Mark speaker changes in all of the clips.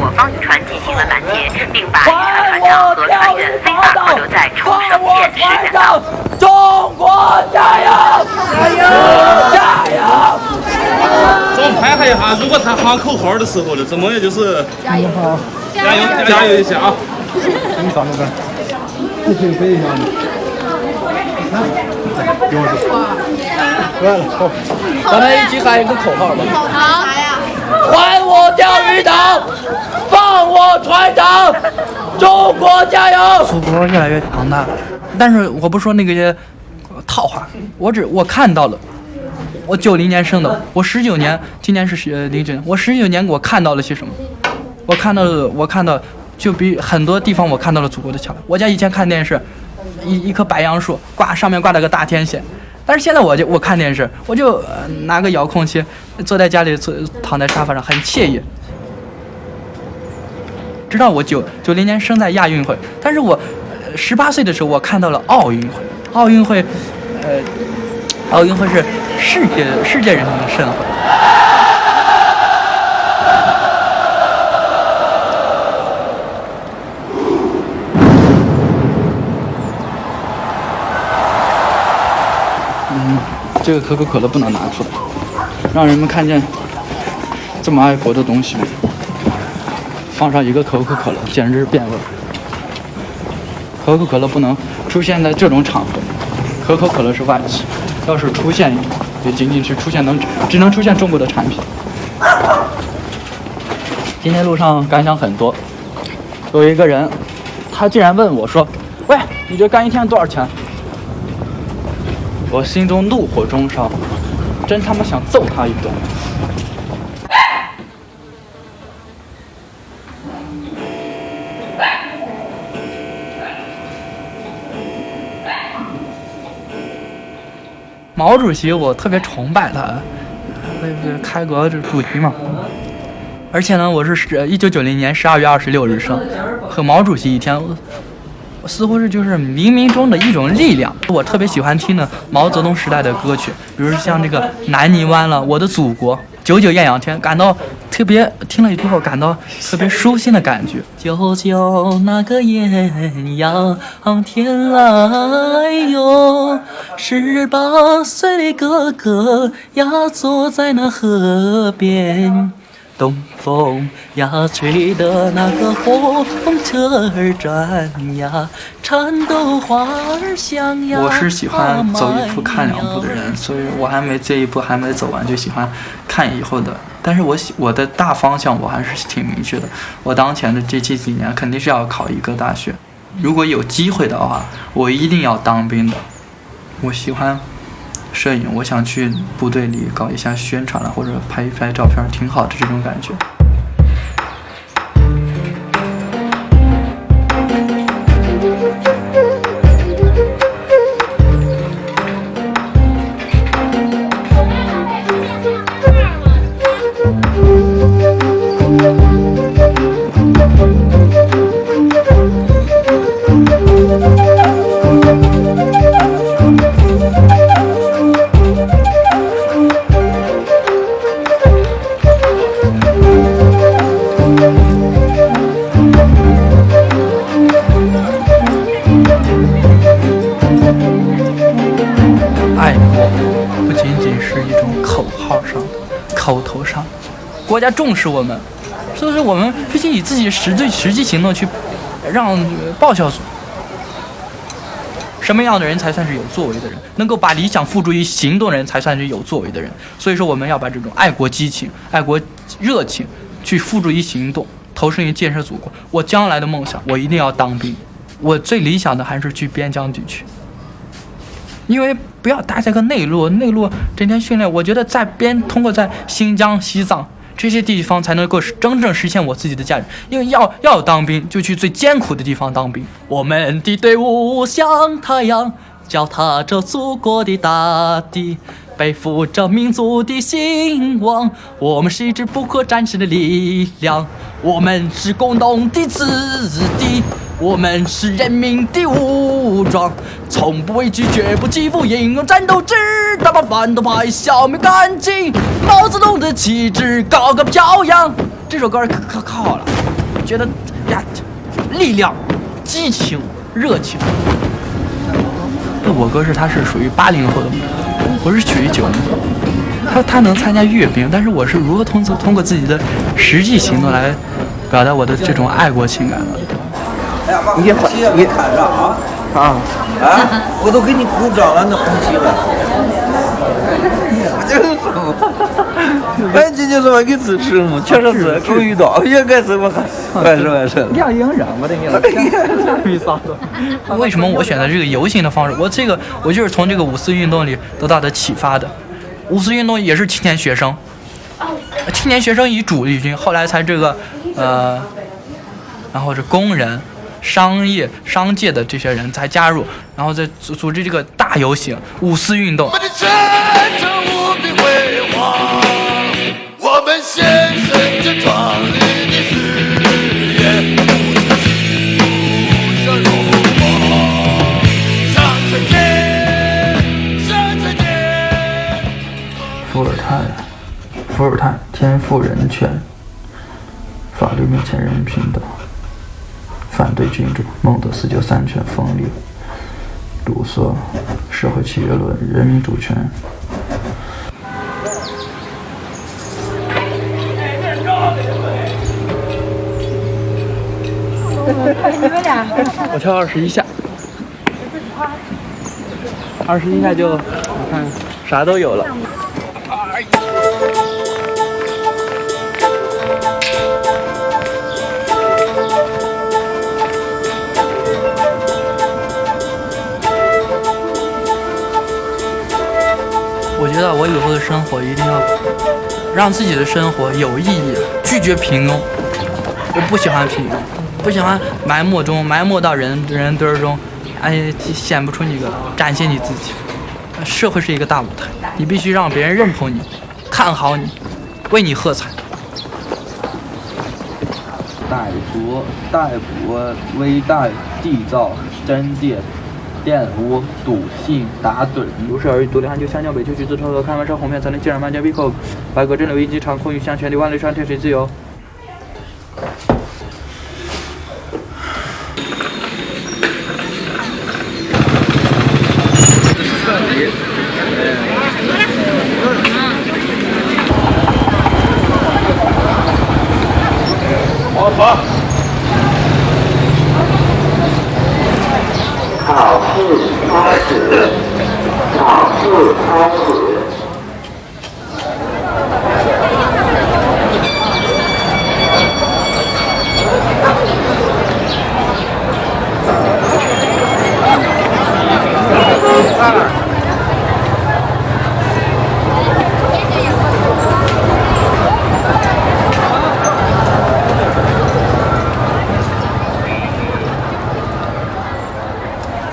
Speaker 1: 我方渔船进行了拦截，并把渔船船长和船员非法扣留在冲绳县石垣岛。
Speaker 2: 中国加油！加油！加油！
Speaker 3: 总拍一下，如果他喊口号的时候呢，怎么也就是加油好，加油加油一下啊！
Speaker 4: 你上那边，你可以背一下吗？来了，好，
Speaker 2: 咱们一起喊一个口号吧。
Speaker 5: 好，
Speaker 2: 还我钓鱼岛，放我船长，中国加油！
Speaker 6: 祖国越来越强大，但是我不说那个些套话，我看到了。我90年生的，我19年，今年是09年，我19年我看到了些什么？我看到，就比很多地方我看到了祖国的强大。我家以前看电视，一棵白杨树上面挂了个大天线，但是现在我看电视，我就拿个遥控器，坐在家里躺在沙发上很惬意。知道我90年生在亚运会，但是我18岁的时候我看到了奥运会，奥运会是世界人民的盛会。这个可口可乐不能拿出来，让人们看见这么爱国的东西。放上一个可口可乐，简直是变味。可口可乐不能出现在这种场合，可口可乐是外企，要是出现，也仅仅是只能出现中国的产品。今天路上感想很多，有一个人，他竟然问我说：“喂，你这干一天多少钱？”我心中怒火中烧，真他妈想揍他一顿。毛主席我特别崇拜他，开国主席嘛。而且呢，我是1990年12月26日生，和毛主席一天，似乎是就是冥冥中的一种力量。我特别喜欢听的毛泽东时代的歌曲，比如像这个《南泥湾》了，《我的祖国》，久久艳阳天，感到特别听了以后感到特别舒心的感觉。久久那个艳阳天来哟，18岁的哥哥呀，坐在那河边。东风呀，吹的那个红车儿转呀，颤抖花儿香呀。我是喜欢走一步看两步的人，所以我这一步还没走完，就喜欢看以后的。但是我的大方向我还是挺明确的。我当前的这几年肯定是要考一个大学，如果有机会的话，我一定要当兵的。我喜欢摄影，我想去部队里搞一下宣传了，或者拍一拍照片，挺好的这种感觉。爱国不仅仅是一种口号上、口头上，国家重视我们，所以说我们必须以自己的实际行动去报效祖国。什么样的人才算是有作为的人？能够把理想付诸于行动的人才算是有作为的人。所以说，我们要把这种爱国激情、爱国热情去付诸于行动，投身于建设祖国。我将来的梦想，我一定要当兵。我最理想的还是去边疆地区。因为不要待在个内陆整天训练，我觉得通过在新疆、西藏这些地方才能够真正实现我自己的价值。因为要当兵，就去最艰苦的地方当兵。我们的队伍像太阳，脚踏着祖国的大地，背负着民族的兴亡。我们是一支不可战胜的力量，我们是共同的子弟。我们是人民的武装，从不畏惧，绝不欺负，英勇战斗，直到把反动派消灭干净。毛泽东的旗帜高高飘扬。这首歌可好了。觉得呀，力量、激情、热情。我哥他是属于80后的，我是属于90后。他能参加阅兵，但是我是如何通过自己的实际行动来表达我的这种爱国情感的？
Speaker 5: 你看着啊！我都给你鼓掌了，那红旗了。哎，这就是我给支持嘛，确实是够遇到，也该是我还是。
Speaker 2: 亮营人我的你啥
Speaker 6: 的？为什么我选择这个游行的方式？我就是从这个五四运动里得到的启发的。五四运动也是青年学生，青年学生以主力军，后来才这个然后是工人、商界的这些人才加入，然后再组织这个大游行五四运动。我们献身这壮丽的事业，不向荣光，向春天，向春天。伏尔泰，天赋人权，法律面前人人平等，反对君主，孟德斯鸠三权分立，卢梭，社会契约论，人民主权。
Speaker 7: 你们俩，
Speaker 6: 我跳21下，21下就你看啥都有了。我觉得我以后的生活一定要让自己的生活有意义，拒绝平庸。我不喜欢平庸，不喜欢埋没到人堆中，显不出你个展现你自己。社会是一个大舞台，你必须让别人认同你，看好你，为你喝彩。
Speaker 8: 逮捕、危殆、缔造、侦电、玷污、笃信、打盹。如是而独立汉就香蕉北秋橘子臭豆看完烧红面才能浸染满江闭口，白鸽真流一机长空与相权的万里上天水自由。
Speaker 1: 考试开始，考试开始。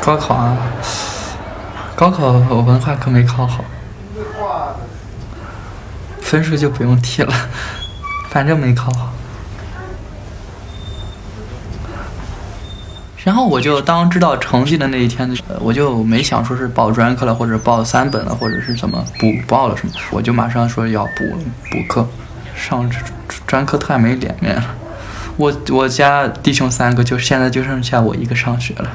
Speaker 6: 高考啊，高考我文化课没考好，分数就不用提了，反正没考好。然后我就当知道成绩的那一天，我就没想说是报专科了，或者报3本了，或者是什么补报了什么，我就马上说要补课，上专科太没脸面了。我家弟兄3个，就现在就剩下我一个上学了。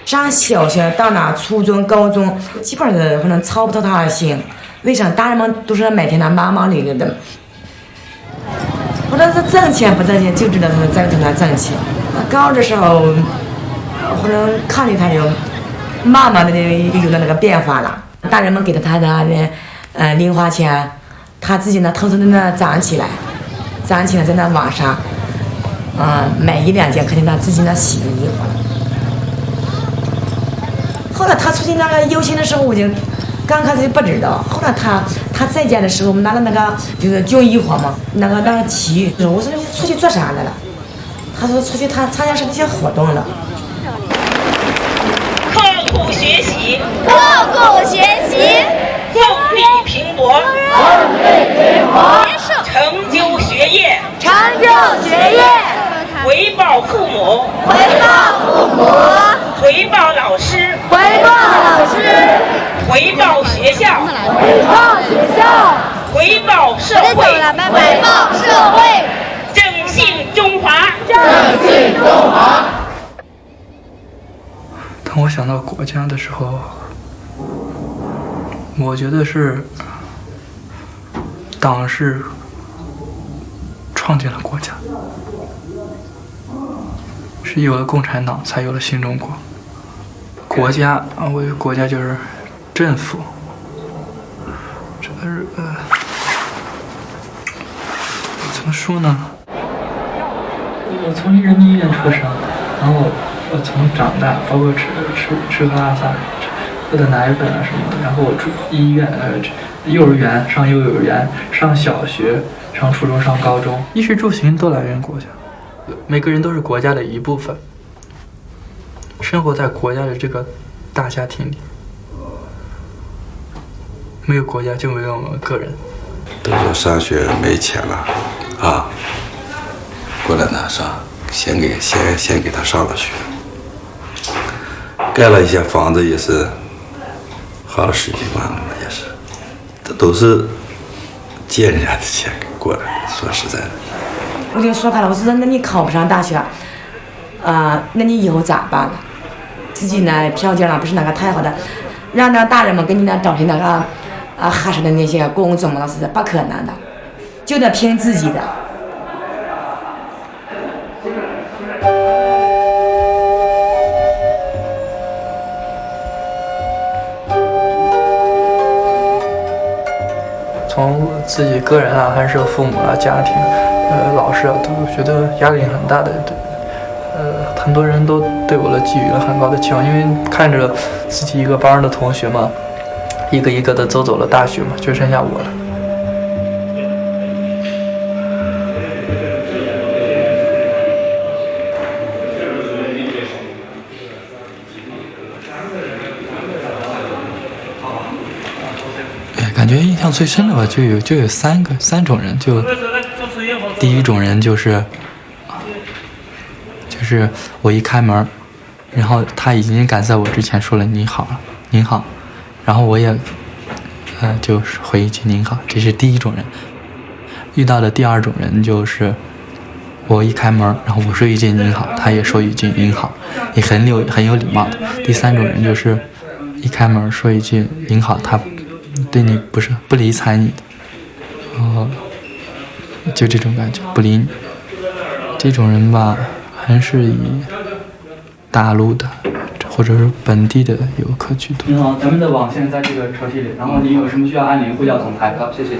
Speaker 7: 上小学到那初中、高中，基本上可能操不到他的心。为啥？大人们都是每天他忙忙碌碌的，无论是挣钱不挣钱，就知道他在他挣钱。高的时候，可能看见他就慢慢的有了那个变化了。大人们给他的零花钱，他自己呢偷偷的呢攒起来，在那网上，买1-2件，肯定他自己那洗的衣服了。后来他出去那个游行的时候，我就刚开始就不知道。后来他在家的时候，我们拿了那个就是军衣服嘛，那个旗。我说你出去做啥来了？他说出去他参加什么些活动了。
Speaker 9: 学习，
Speaker 10: 刻苦学习，
Speaker 9: 奋力拼搏，成就学业，回报父母，回报老师，回报学校，回报社会，振兴中华。
Speaker 6: 当我想到国家的时候，我觉得是党是创建了国家，是有了共产党才有了新中国。国家啊，我以为国家就是政府，这是怎么说呢？我从人民医院出生，然后我从长大，包括吃喝拉撒，喝的奶粉啊什么的，然后我住医院幼儿园上幼儿园，上小学，上初中，上高中，衣食住行都来源国家，每个人都是国家的一部分，生活在国家的这个大家庭里，没有国家就没有我们个人。
Speaker 11: 都说上学没钱了啊，过来拿上，先给他上了学，盖了一些房子也是花了10几万了，也是，这都是借人家的钱过来的。说实在的，
Speaker 7: 我就说他了，我说那你考不上大学，那你以后咋办呢？自己呢条件呢不是那个太好的，让那大人们给你那找些那个合适的那些工作嘛，那是不可能的，就得凭自己的。
Speaker 6: 从自己个人啊，还是父母啊、家庭、老师啊，都觉得压力很大的。很多人都对我寄予了很高的期望，因为看着自己一个班的同学嘛，一个一个的走了大学嘛，就剩下我了。感觉印象最深的吧，就有三种人，就第一种人就是我一开门，然后他已经赶在我之前说了您好了，您好，然后我也就回一句您好，这是第一种人。遇到的第二种人就是我一开门，然后我说一句您好，他也说一句您好，也很有礼貌的。第三种人就是一开门说一句您好，他对你不理睬你的，就这种感觉，不理你。这种人吧，还是以大陆的或者是本地的游客居多。您好，咱们的网现在在这个抽屉里，然后您有什么需要按铃呼叫总台。好，谢谢。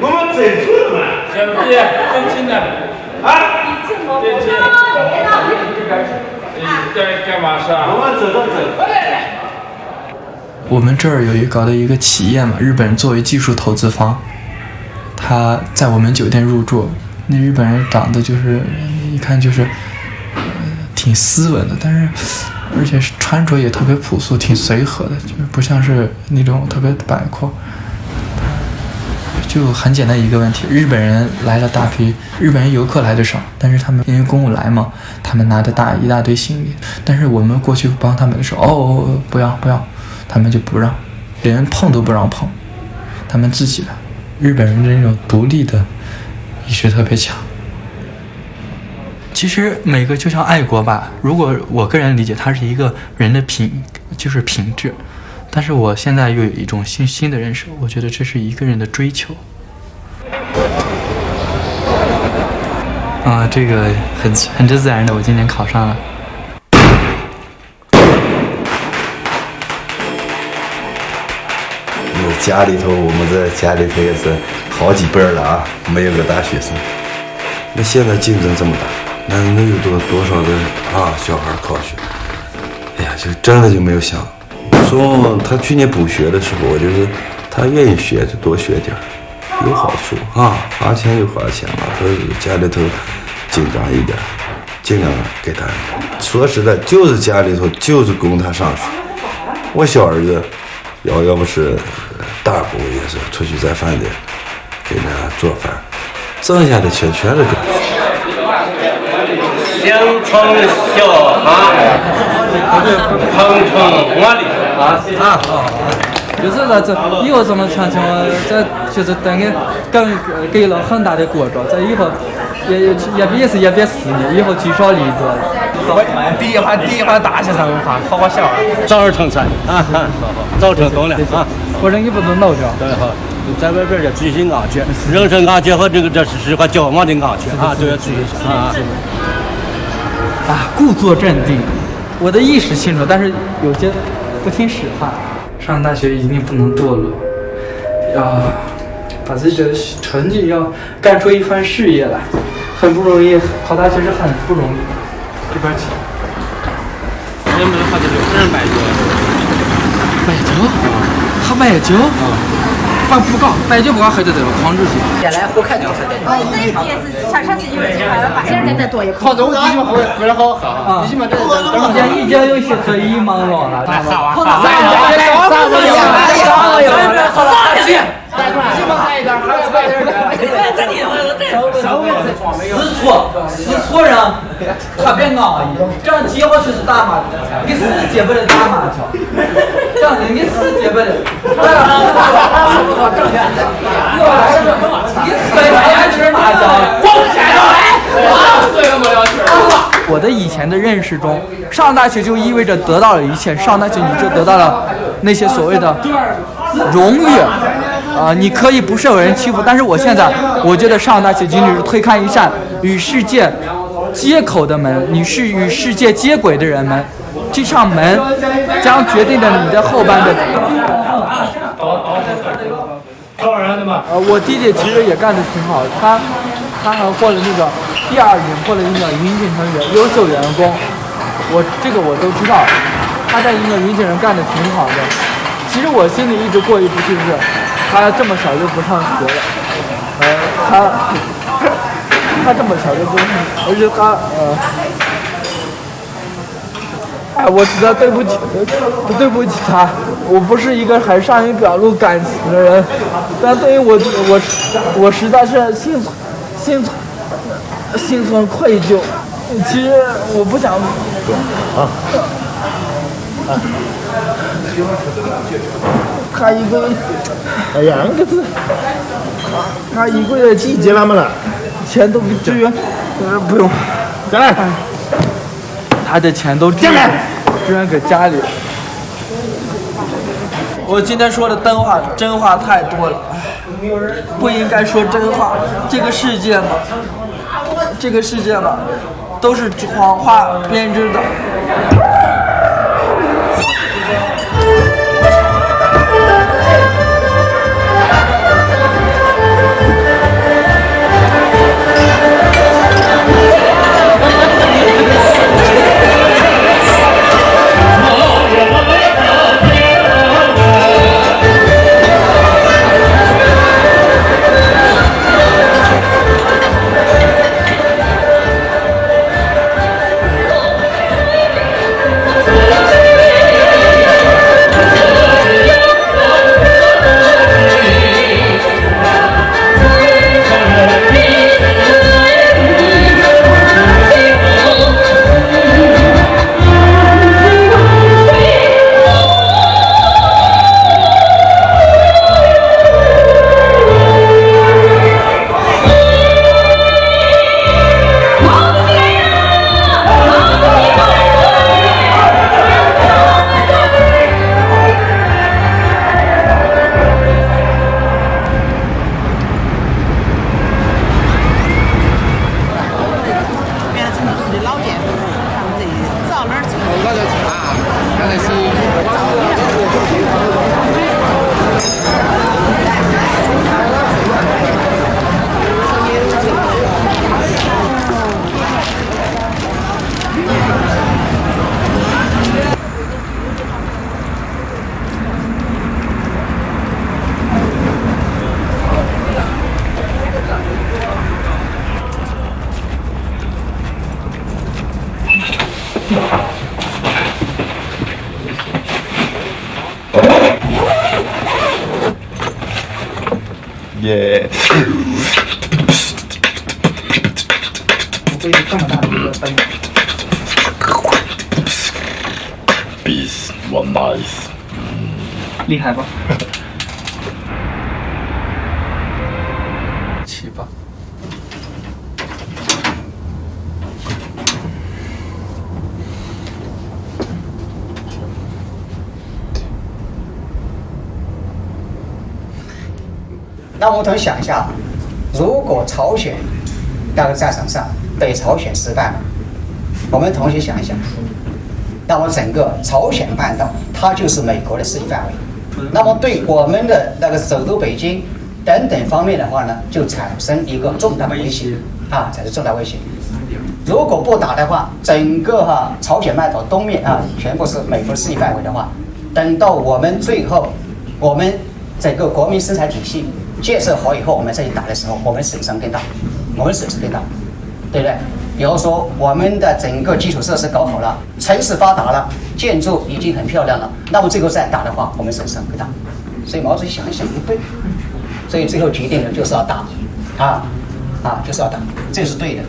Speaker 3: 我们真出了嘛？小弟，真亲的啊！真亲。干嘛事啊？我们走。
Speaker 6: 我们这儿搞的一个企业嘛，日本人作为技术投资方，他在我们酒店入住。那日本人长得就是一看就是挺斯文的，但是而且是穿着也特别朴素，挺随和的，就是不像是那种特别摆阔。就很简单一个问题，日本人来了大批，日本人游客来的少，但是他们因为公务来嘛，他们拿着一大堆行李，但是我们过去帮他们的时候，不要，他们就不让，连碰都不让碰，他们自己来。日本人的那种独立的意识特别强。其实每个就像爱国吧，如果我个人理解，它是一个人的品质。但是我现在又有一种新的认识，我觉得这是一个人的追求。这个很自然的，我今年考上了。
Speaker 11: 家里头，我们在家里头也是好几辈了啊，没有个大学生。那现在竞争这么大，那能有多少的小孩考学？就真的就没有想。从他去年补学的时候，我就是他愿意学就多学点，有好处啊，花钱就花钱了，他家里头紧张一点，尽量给他。说实在，就是家里头就是供他上学。我小儿子要不是大姑也是出去在饭店给他做饭，剩下的钱全是给。
Speaker 12: 形成小哈，碰碰我的啊！
Speaker 6: 就是这以后这么情况，这就是等于给了很大的过着，这以后也别4年，以后积少离多了。
Speaker 12: 第一环大学生哈，好小孩，早日成才啊！早成功了啊！
Speaker 6: 我人也不能闹着。
Speaker 12: 对好，在外边要追寻安全，人身安全和这是个交往的安全啊，都要注意啊！
Speaker 6: 故作镇定，我的意识清楚，但是有些不听使唤。上大学一定不能堕落，要把自己的成绩要干出一番事业来，很不容易，考大学是很不容易。这边请。
Speaker 12: 人们还得有人买酒。
Speaker 6: 买酒？他买酒？不搞，买酒不搞，还得狂制性。
Speaker 13: 原来好看就是的。这一天是上次有机会了吧？现在再多一块。好，我最起码回来好喝。最起码这
Speaker 6: 已经有些可以忙了了。死错人，特别安逸。这样接下去是打麻将，你死接不了打麻将。这样的你死接不了。我的以前的认识中，上大学就意味着得到了一切，上大学你就得到了那些所谓的荣誉，你可以不受人欺负，但是我现在我觉得上大学仅仅是推开一扇与世界接口的门，你是与世界接轨的人们，这扇门将决定着你的后半的。我弟弟其实也干得挺好的，他还获了那个第2名，获了那个云锦城优秀员工，我都知道，他在那个云锦城干得挺好的。其实我心里一直过意不去是，他这么小就不上学了，他这么小就不上，而且我实在对不起他，我不是一个很善于表露感情的人，但对于我实在是心存愧疚。其实我不想。他一个，哎呀，2个字，他一个月季节了没了，钱都给支援，不用，进来，他的钱都支援给家里。我今天说的真话太多了，不应该说真话。这个世界嘛，都是谎话编织的。
Speaker 14: 耶！
Speaker 6: 背着这么大的一个灯。
Speaker 14: Peace, one nice。
Speaker 6: 厉害吧？起吧。
Speaker 15: 那我们同学想一下，如果朝鲜那个战场上北朝鲜失败了，我们同学想一想，那么整个朝鲜半岛它就是美国的势力范围，那么对我们的那个首都北京等等方面的话呢，就产生一个重大的威胁啊，产生重大威胁。如果不打的话，整个朝鲜半岛东面全部是美国势力范围的话，等到我们最后我们整个国民生产体系建设好以后，我们再去打的时候，我们损伤更大，对不对？比如说我们的整个基础设施搞好了，城市发达了，建筑已经很漂亮了，那么最后再打的话，我们损伤更大。所以毛主席想一想不对，所以最后决定的就是要打，就是要打，这是对的，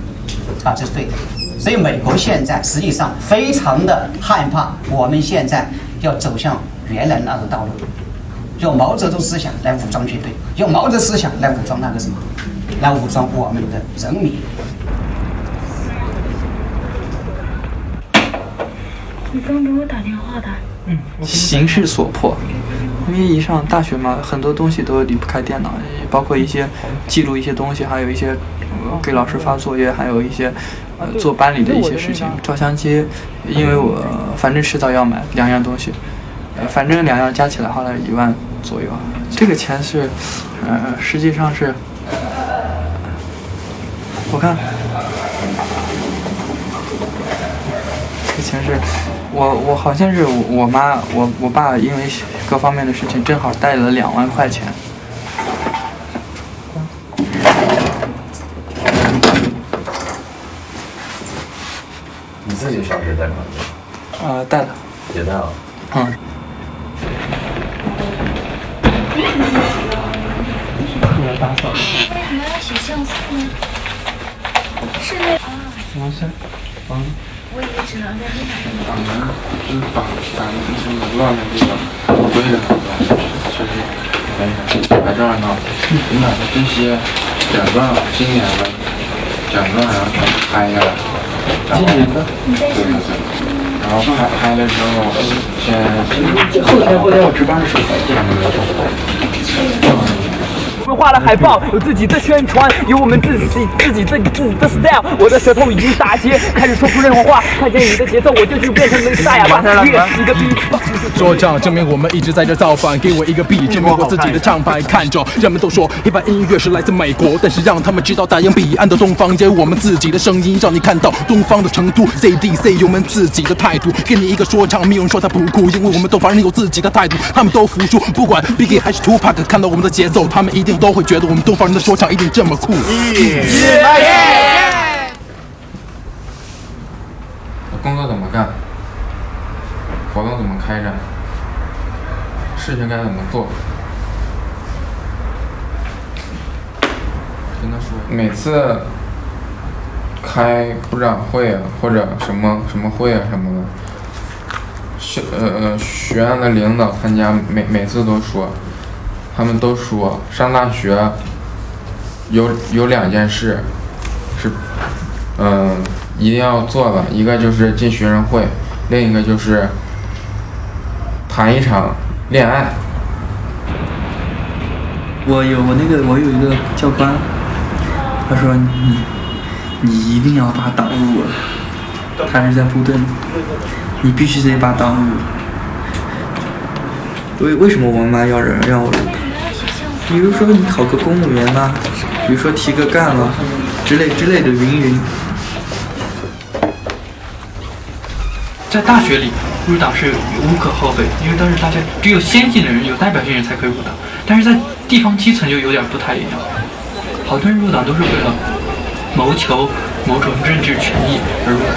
Speaker 15: 这是对的。所以美国现在实际上非常的害怕我们现在要走向原来那种道路。用毛泽东思想来武装军队，用毛泽东思想来武装那个什么，来武装我们的人民。
Speaker 16: 你刚给我打电话的？
Speaker 6: 形势所迫，因为一上大学嘛，很多东西都离不开电脑，包括一些记录一些东西，还有一些给老师发作业，还有一些做班里的一些事情。照相机，因为我反正迟早要买2样东西，反正2样加起来花了1万左右。这个钱是，实际上是，我看，这钱是。我好像是我妈我爸因为各方面的事情正好带了2万块钱。
Speaker 14: 你自己小学带吗？
Speaker 6: 带了。
Speaker 14: 也带了。
Speaker 16: 打扫。为什么要写像素呢？是那
Speaker 6: 什么事？
Speaker 16: 我以为只能在黑板上。
Speaker 17: 我们就是把就是乱的地方归着它，就是在这儿呢，你把这些奖状今年的奖状然后全部拍下来，今年的，对，然后拍了之后先
Speaker 6: 后天我值班的时候
Speaker 2: 我们画了海报，有自己的宣传，有我们自己的 style。我的舌头已经打结，开始说不任何话。看见你的节奏，我就变成那个大哑巴。一个 beat。
Speaker 18: 说唱证明我们一直在这造反，给我一个 beat， 证明我自己的唱牌。看着人们都说一般音乐是来自美国，但是让他们知道大洋彼岸的东方也有我们自己的声音，让你看到东方的成都。ZDC 有我们自己的态度，给你一个说唱，没有人说他不酷，因为我们都反正有自己的态度，他们都服输。不管 Biggie 还是 Tupac， 看到我们的节奏，他们一定都会觉得我们东方人的说唱一定这么酷。
Speaker 17: 工作怎么干？活动怎么开展？事情该怎么做？跟他说。每次开部长会啊，或者什么会啊什么的，学院的领导参加，每次都说。他们都说上大学有2件事是一定要做的，一个就是进学生会，另一个就是谈一场恋爱。
Speaker 6: 我有一个教官，他说你一定要把党入了，他是在部队，你必须得把党入。为什么我妈要让我入？比如说你考个公务员啦，比如说提个干啦，之类的云。在大学里入党是无可厚非，因为当时大家只有先进的人、有代表性人才可以入党，但是在地方基层就有点不太一样。好多人入党都是为了谋求某种政治权益而入党。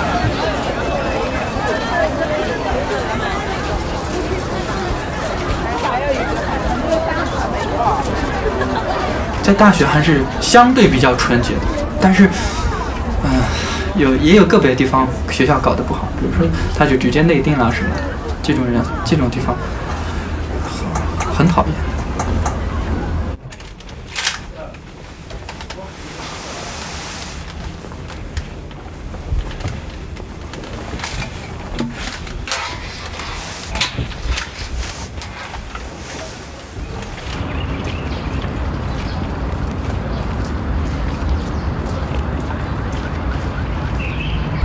Speaker 6: 在在大学还是相对比较纯洁的，但是，也有个别地方学校搞得不好，比如说他就直接内定了什么，这种人这种地方很讨厌。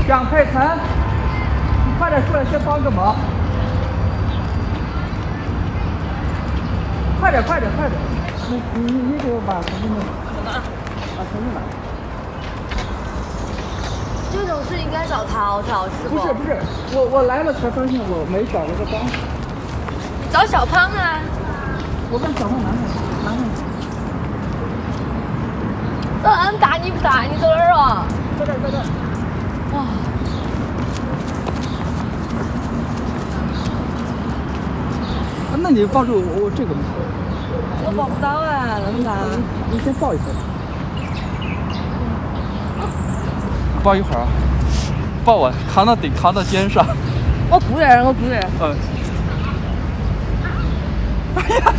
Speaker 2: 蒋佩岑，你快点出来，先帮个忙！快点！你给我把绳子弄，把绳子拿。
Speaker 10: 这种事应该找淘是不？
Speaker 2: 不是，我来了才发现我没找了个帮手。
Speaker 10: 找小胖啊！
Speaker 2: 我问小胖拿上。
Speaker 10: 这俺大你不大？你走哪儿啊？
Speaker 2: 在这儿。
Speaker 10: 哇！
Speaker 2: 那你抱住我这个吗？
Speaker 10: 我抱不到啊，那咋？
Speaker 2: 你先抱一下。抱一会儿啊，抱我，扛到肩上。
Speaker 10: 我不然。
Speaker 2: 哎呀！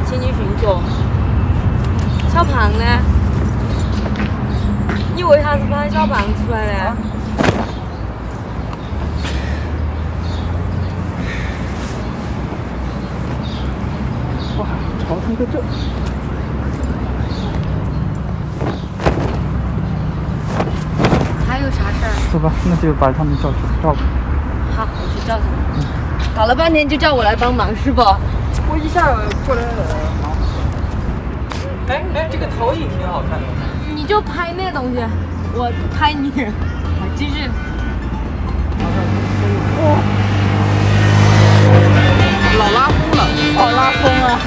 Speaker 10: 请你训说，小胖呢？你为啥子把小胖出来呢？
Speaker 2: 哇，朝成个这。
Speaker 10: 还有啥事儿？
Speaker 2: 走吧，那就把他们照顾。
Speaker 10: 好，我去叫他们。搞了半天就叫我来帮忙是不？
Speaker 2: 我一下过来忙。哎，这个投影挺好看的。
Speaker 10: 你就拍那东西，我拍你。继续。
Speaker 2: 老拉风了，好拉风啊！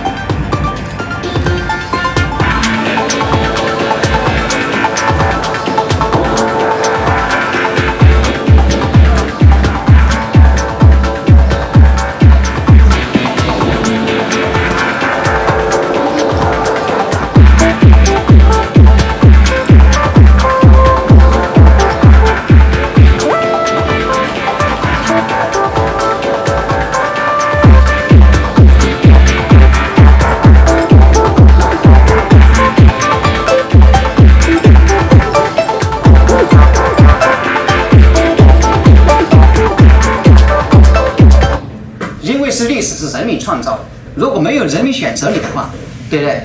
Speaker 15: 是人民创造的，如果没有人民选择你的话，对不对？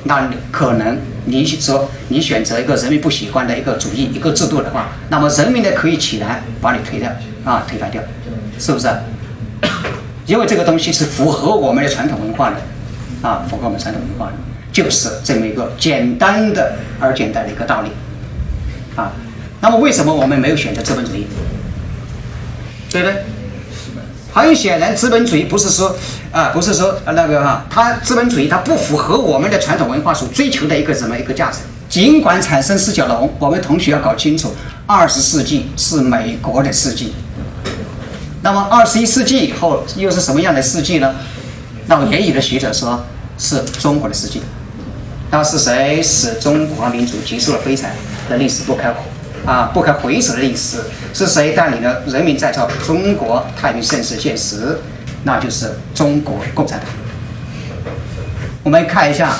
Speaker 15: 那可能你说你选择一个人民不喜欢的一个主义、一个制度的话，那么人民呢可以起来把你推翻掉，是不是？因为这个东西是符合我们的传统文化的，符合我们传统文化的，就是这么一个简单的一个道理，那么为什么我们没有选择资本主义？对不对？很显然，资本主义不是说它资本主义它不符合我们的传统文化所追求的一个什么一个价值。尽管产生四小龙，我们同学要搞清楚，20世纪是美国的世纪。那么21世纪以后又是什么样的世纪呢？那么也有的学者说是中国的世纪。那是谁使中华民族结束了悲惨的历史不可回首的历史？是谁带领了人民再造中国太平盛世现实？那就是中国共产党。我们看一下，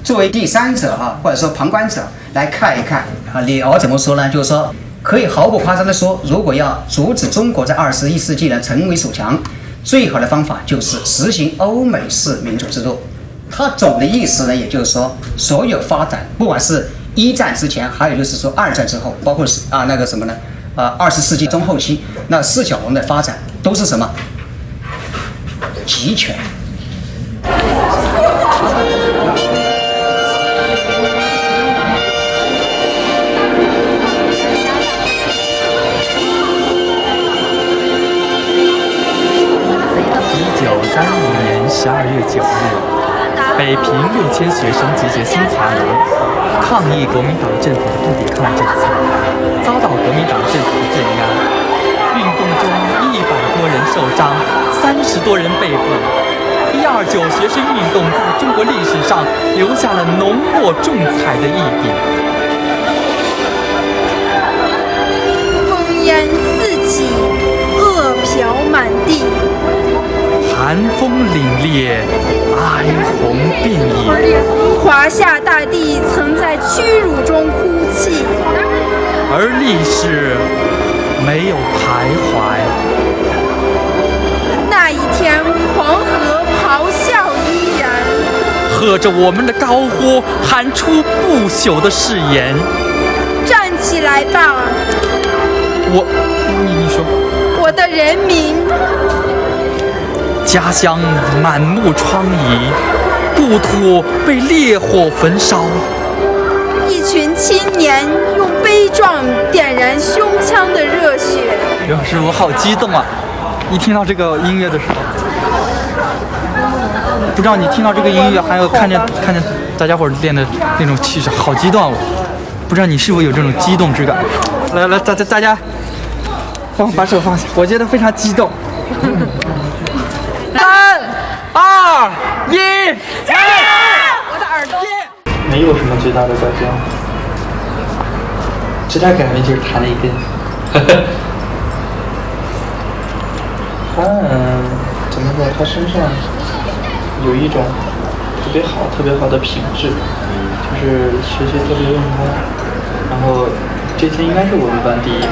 Speaker 15: 作为第三者或者说旁观者来看一看李敖怎么说呢？就是说，可以毫不夸张地说，如果要阻止中国在21世纪呢成为首强，最好的方法就是实行欧美式民主制度。它总的意思呢，也就是说，所有发展，不管是1战之前，还有就是说2战之后，包括20世纪中后期，那四小龙的发展都是什么？集权。
Speaker 19: 1935年12月9日，北平6000学生集结新华楼，抗议国民党政府的不抵抗政策，遭到国民党政府的镇压。运动中100多人受伤，30多人被捕。1、2 6.29学生运动在中国历史上留下了浓墨重彩的一笔。
Speaker 20: 烽烟四起，恶殍满地，
Speaker 19: 寒风凛冽，哀鸿遍野。
Speaker 20: 华夏大地曾在屈辱中哭泣，
Speaker 19: 而历史没有徘徊。
Speaker 20: 那一天，黄河咆哮依然，
Speaker 19: 喝着我们的高呼，喊出不朽的誓言。
Speaker 20: 站起来吧！
Speaker 19: 你说，
Speaker 20: 我的人民。
Speaker 19: 家乡满目疮痍，故土被烈火焚烧。
Speaker 20: 一群青年用悲壮点燃胸腔的热血。
Speaker 6: 刘老师，我好激动啊！一听到这个音乐的时候，不知道你听到这个音乐，还有看见大家伙练的那种气势，好激动啊！不知道你是否有这种激动之感？来，大家把手放下，我觉得非常激动。3、2、1，加油！
Speaker 20: 我的耳朵。
Speaker 8: 没有什么最大的改变，最大改变就是弹了一根。怎么说？他身上有一种特别好的品质，就是学习特别用功。然后这次应该是我们班第1名。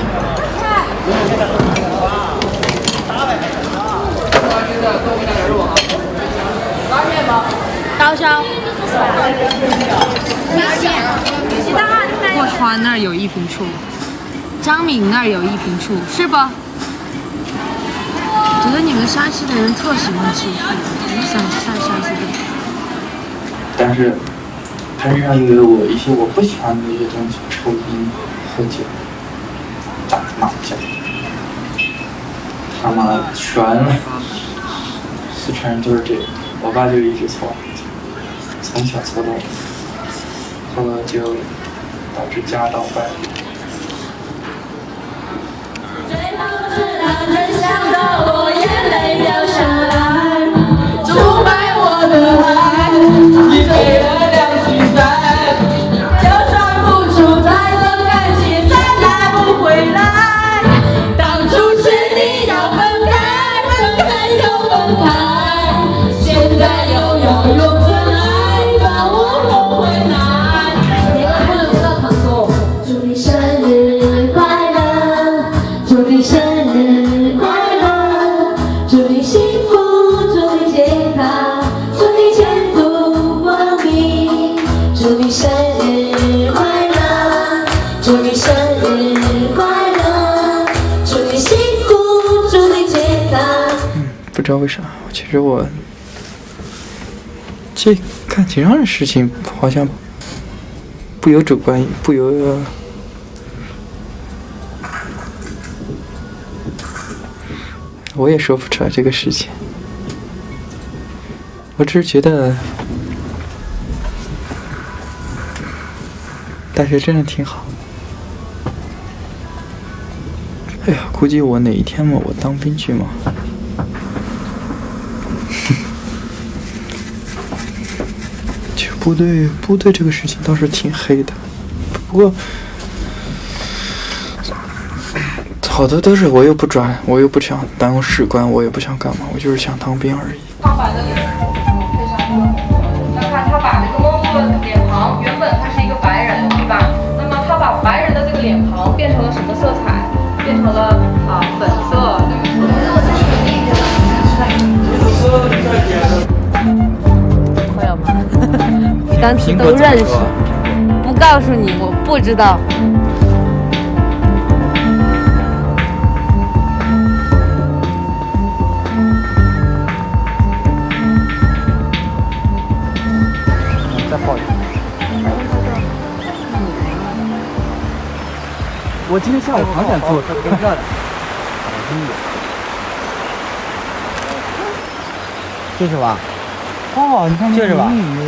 Speaker 10: 刀削。
Speaker 21: 霍川那儿有一平处，张敏那儿有一平处，是不？我觉得你们山西的人特喜欢吃醋，我想下山西的。
Speaker 8: 但是身上又有我一些我不喜欢的那些东西，抽烟、喝酒、打麻将，他妈全四川人都是这样。我爸就一直搓，从小搓到大，后来就导致家道败落。
Speaker 22: 想到我眼泪掉下来，出卖我的爱，你给了良心在，就算付出再多感情，再拿不回来。当初是你要分开，分开又分开，现在又要用真爱把我后悔来。不能不要唱错。祝你生日快乐，祝你生日快乐。祝你幸福，祝你健康，祝你前途光明。祝你生日快乐，祝你生日快乐，祝你幸福，祝你健康。
Speaker 8: 不知道为啥，其实我这感情上的事情好像不由主观，不由我也说不出来这个事情。我只是觉得大学真的挺好。哎呀，估计我哪一天嘛，我当兵去嘛。其实部队这个事情倒是挺黑的，不过好多都是我又不转，我又不想当士官，我也不想干嘛，我就是想当兵而已。
Speaker 23: 他把那个非常那看他把这个猫猫的脸庞，原本他是一个白人，对吧？那么他把白人的这个脸庞变成了什么色彩？变成了粉色。
Speaker 10: 朋友们，你单词都认识，不告诉你我不知道。
Speaker 6: 再泡一个。我今天下午好想做跟这的。这是吧？哦，你看这是吧？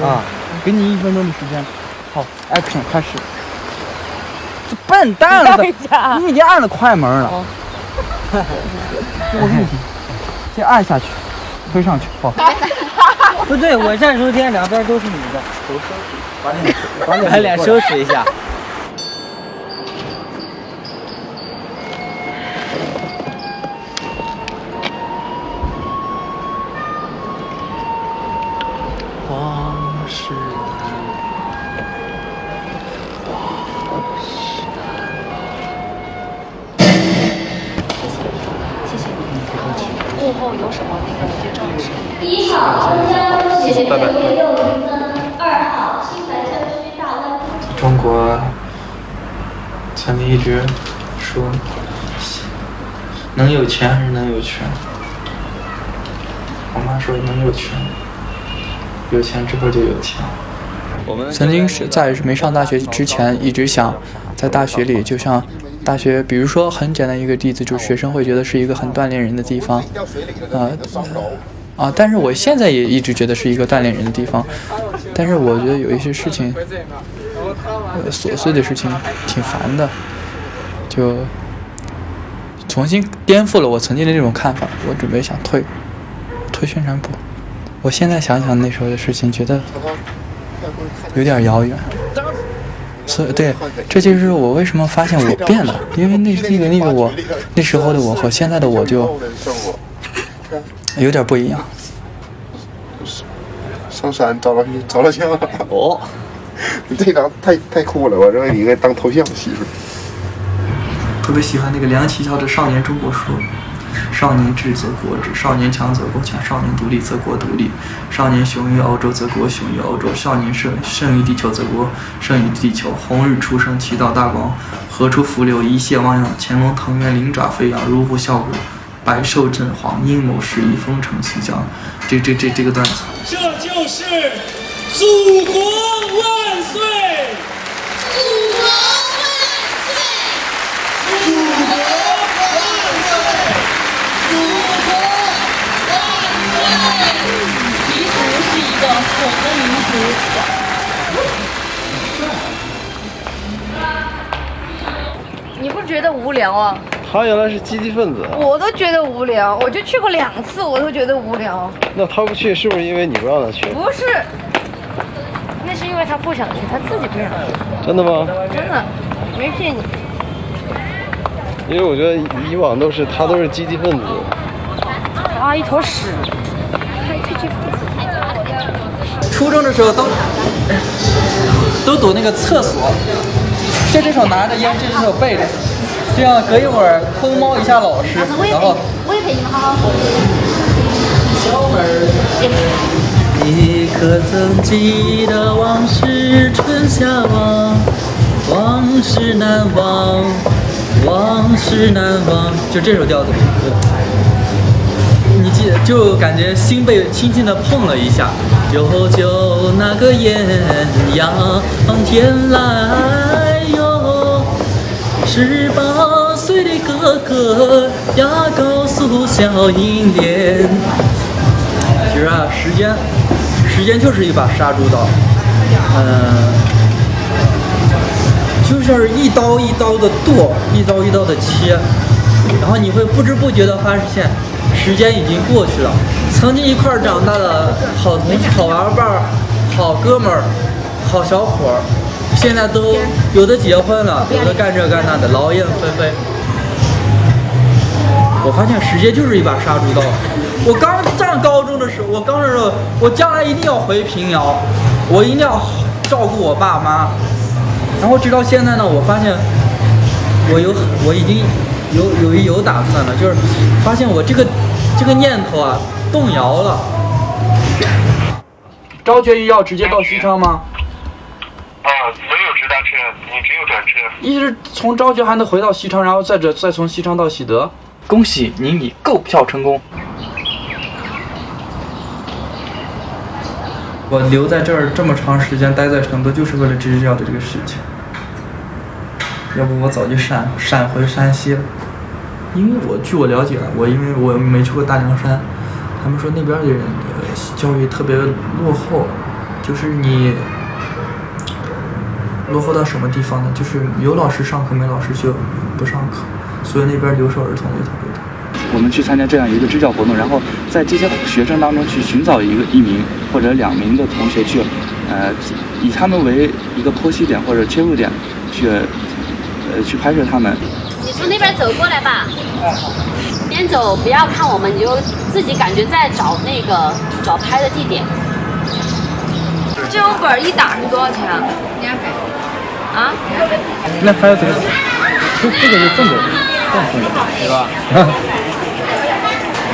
Speaker 6: 啊，给你1分钟的时间。好 ，action 开始。这笨蛋了，你已经按了快门了。我给你，先按下去，推上去，好。
Speaker 1: 不对，我站收天，两边都是你的。把脸收拾一下。
Speaker 6: 往事
Speaker 21: 幕后有什么那个就证实。
Speaker 16: 1号中江中学学位6名分，2号新白山区大湾。
Speaker 17: 中国曾经一直说，能有钱还是能有权。我妈说能有权，有钱之后就有钱。
Speaker 6: 曾经是在没上大学之前，一直想在大学里，就像大学，比如说很简单一个例子，就是学生会觉得是一个很锻炼人的地方，但是我现在也一直觉得是一个锻炼人的地方，但是我觉得有一些事情，琐碎的事情挺烦的，就重新颠覆了我曾经的这种看法，我准备想退宣传部。我现在想想那时候的事情，觉得有点遥远。所以对，这就是我为什么发现我变了，因为那个我那时候的我和现在的我就有点不一样。
Speaker 4: 上山照了相了。
Speaker 6: 哦，
Speaker 4: 你这张太酷了，我认为你应该当头像媳妇。
Speaker 6: 特别喜欢那个梁启超的《少年中国说》。少年智则国智，少年强则国强，少年独立则国独立，少年雄于欧洲则国雄于欧洲，少年胜于地球则国胜于地球。红日初升，其道大光，何处伏流，一泻汪洋。乾隆腾渊，灵爪飞扬，如虎啸谷，百兽震惶，阴谋适宜，风城西江。这个段子。
Speaker 22: 这就是祖国万岁！祖国万岁！祖国万岁！祖国万岁！彝族是一个火的民族。
Speaker 10: 你不觉得无聊啊？
Speaker 5: 他原来是积极分子，
Speaker 10: 我都觉得无聊，我就去过2次，我都觉得无聊。
Speaker 5: 那他不去是不是因为你不让他去？
Speaker 10: 不是，那是因为他不想去，他自己不想去。
Speaker 5: 真的吗？
Speaker 10: 真的，没骗你。
Speaker 5: 因为我觉得以往都是积极分子。
Speaker 10: 啊，一坨屎。
Speaker 6: 初中的时候都躲那个厕所，就这手拿着烟，这手背着。这样隔一会儿偷摸一下老师，然后
Speaker 16: 我也陪你们好好说。
Speaker 6: 小门你可曾记得往事春夏望，往事难忘，往事难忘，就这首调子。你记得就感觉心被轻轻地碰了一下。有就那个艳阳天来哟，18岁的哥哥呀，告诉小英莲，其实啊，时间就是一把杀猪刀，就是一刀一刀的剁，一刀一刀的切，然后你会不知不觉地发现，时间已经过去了。曾经一块儿长大的好同学、好玩伴、好哥们儿、好小伙儿，现在都有的结婚了，有的干这干那的，劳燕分飞。我发现时间就是一把杀猪刀。我刚上高中的时候，我将来一定要回平遥，我一定要照顾我爸妈。然后直到现在呢，我发现我已经有打算了，就是发现我这个念头啊动摇了。招学要直接到西昌吗？
Speaker 4: 没有直达车，你只有转车。
Speaker 6: 一直从招学还能回到西昌，然后再从西昌到喜德。恭喜您已购票成功。我留在这儿这么长时间，待在成都，就是为了支教的这个事情。要不我早就闪回山西了。因为据我了解，因为我没去过大凉山，他们说那边的人的教育特别落后，就是你落后到什么地方呢？就是有老师上课，没老师就不上课，所以那边留守儿童也特别多。
Speaker 2: 我们去参加这样一个支教活动，然后在这些学生当中去寻找一名或者2名的同学去，以他们为一个剖析点或者切入点，去拍摄他们。
Speaker 21: 你从那边走过来吧，边走不要看我们，你就自己感觉在找拍的地点。这种本一打是多少钱啊？200。啊？
Speaker 1: 那还有这个，这个是正本，对吧？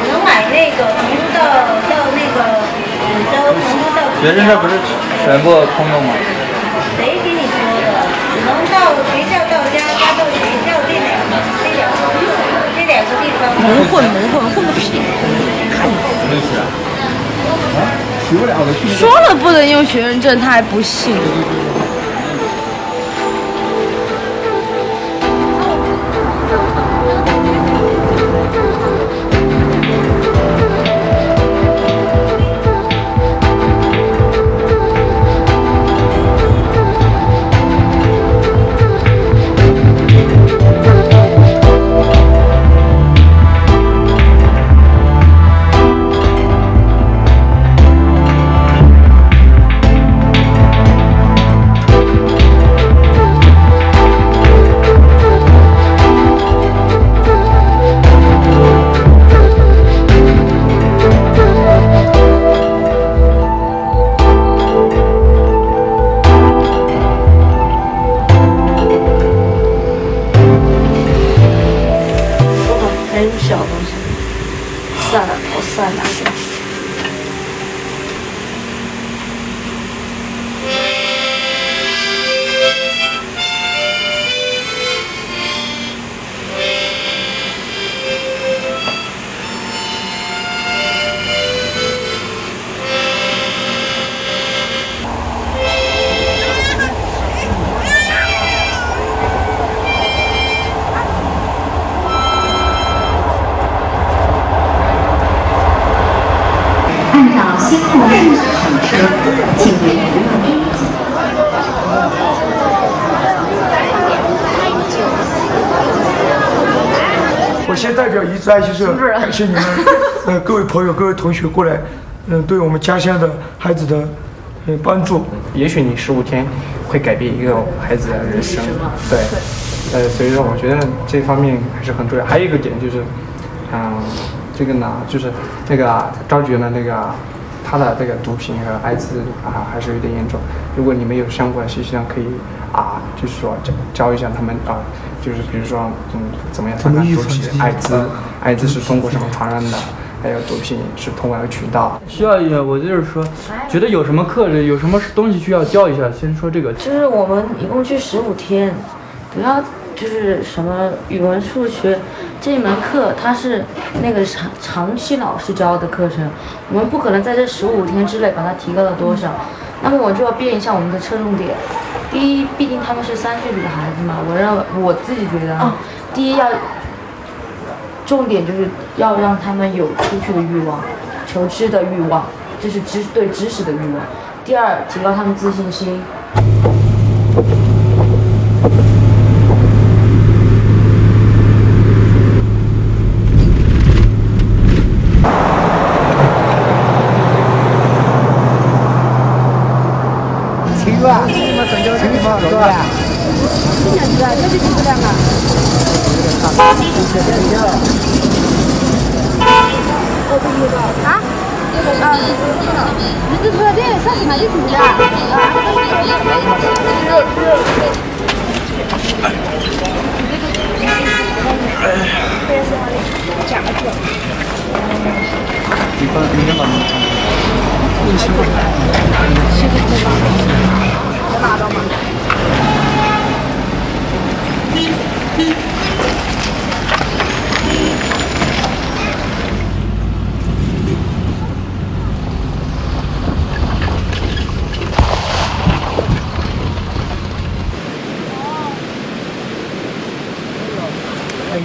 Speaker 13: 能买那个桐豆到那个桐豆。
Speaker 8: 学生这不是全部空用吗？
Speaker 13: 谁给你说的？能到学校到家，家到学校这2个地方。
Speaker 10: 蒙混个屁！说了不能用学生证，他还不信。小东西，算了，我算2个。
Speaker 3: 我先代表遗志爱心社感谢你们，各位朋友、各位同学过来，对我们家乡的孩子的帮助。
Speaker 7: 也许你15天会改变一个孩子的人生，对，所以说我觉得这方面还是很重要。还有一个点就是，这个呢，就是那个招局呢，那个他的这个毒品和艾滋还是有点严重。如果你们有相关信息呢，可以就是说教一下他们就是比如说怎么样防范毒品、艾滋是通过什么传染的，还有毒品是通过哪个渠道。
Speaker 6: 需要我就是说，觉得有什么课有什么东西需要教一下，先说这个。
Speaker 10: 就是我们一共去15天，不要就是什么语文、数学这一门课，它是那个长期老师教的课程，我们不可能在这15天之内把它提高到多少。那么我就要变一下我们的侧重点。第一，毕竟他们是3岁里的孩子嘛，我自己觉得第一要重点就是要让他们有出去的欲望，求知的欲望，这是对知识的欲望。第二，提高他们自信心。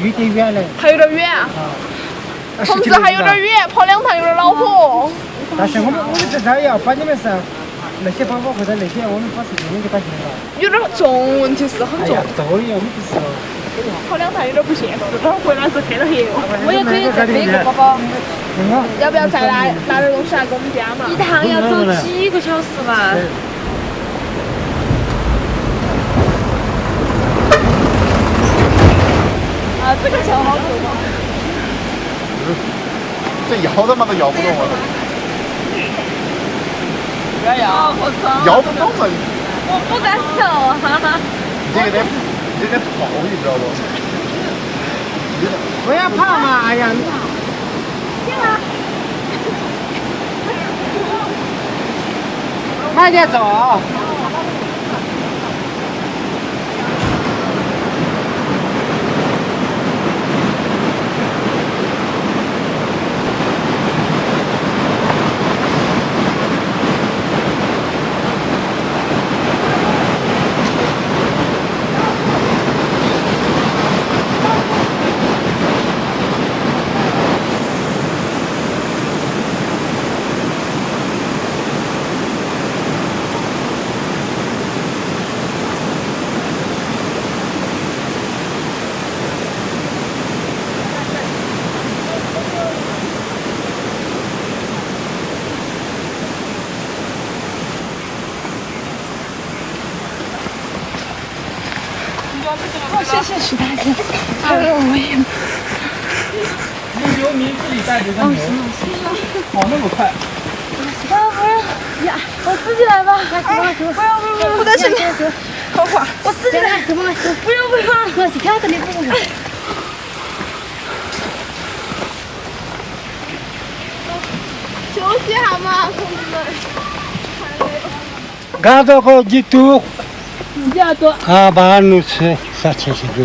Speaker 1: 有点远嘞，
Speaker 22: 还有点远，同志还有点远，跑2趟有点恼火。
Speaker 1: 但是我们至少要把你们是那些宝宝或者那些我们把视频给他行了。
Speaker 22: 有点重，问题是很重。
Speaker 1: 这个也没得事。
Speaker 9: 跑2趟有点不现实，等会儿回来是黑了黑哦。我也可以再背个包包，要不要再拿点东西来给我们家嘛？
Speaker 21: 一趟要走几个小时吧？
Speaker 9: 啊，这个桥好走吗？
Speaker 4: 这摇他妈都摇不动了。
Speaker 9: 不要摇，我操！
Speaker 4: 摇不动了。
Speaker 9: 我不敢摇，哈哈。
Speaker 4: 你这得跑，你知道不？
Speaker 1: 不要怕嘛，哎呀！慢点走啊！
Speaker 9: 好，谢谢徐大姐。我也。
Speaker 6: 用游民自己带着跟牛，跑那么快。
Speaker 9: 不要呀！我自己来吧。不要，不得行，好快，我自己来。不用，我是跳的，你不用。休息下嘛，同志们。
Speaker 1: 刚到好几度。
Speaker 9: 比较多。
Speaker 1: 啊，把路车下去是的。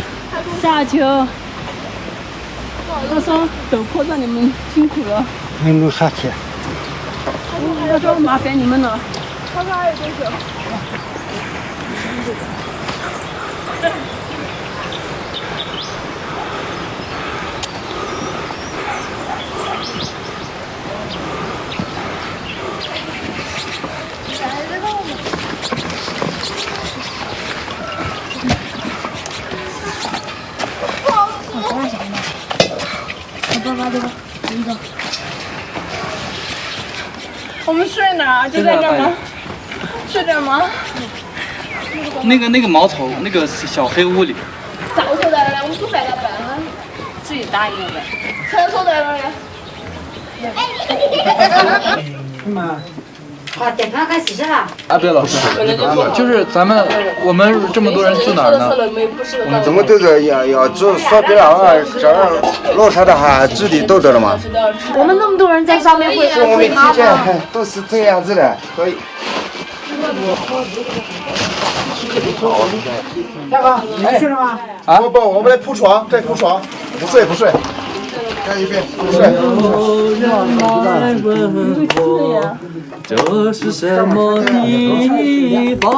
Speaker 9: 下去。我说陡坡让你们辛苦了。
Speaker 1: 路下去。
Speaker 9: 我说麻烦你们了。看看还有多久？我们睡哪儿？就在这儿吗？睡这儿吗？
Speaker 6: 那个茅草，那个小黑屋里。
Speaker 9: 厕所在哪儿？我们住在哪儿？
Speaker 21: 自己答应的。
Speaker 9: 厕所在哪儿？
Speaker 10: 好，电话开始了。
Speaker 6: 啊，对，老师，就是我们这么多人住哪儿呢？
Speaker 11: 怎么都是要住说别了啊，这儿落车的话自己都得了嘛。
Speaker 10: 我们那么多人在上面会
Speaker 11: 是我们提前都是这样子的，所以。
Speaker 1: 大哥，你去了吗？
Speaker 4: 啊，不，我们来铺床，再铺床，不睡。再一遍，不睡。
Speaker 19: 有人来问我，这是什么地方？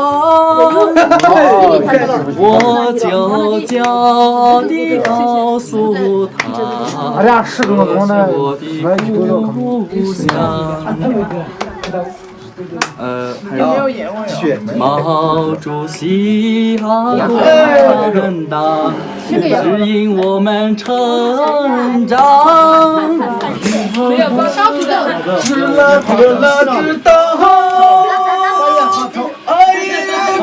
Speaker 19: 我就骄傲地告诉他，这是我的故乡。还有毛主席啊，多人大，指引我们成长。知了知道，哎呀，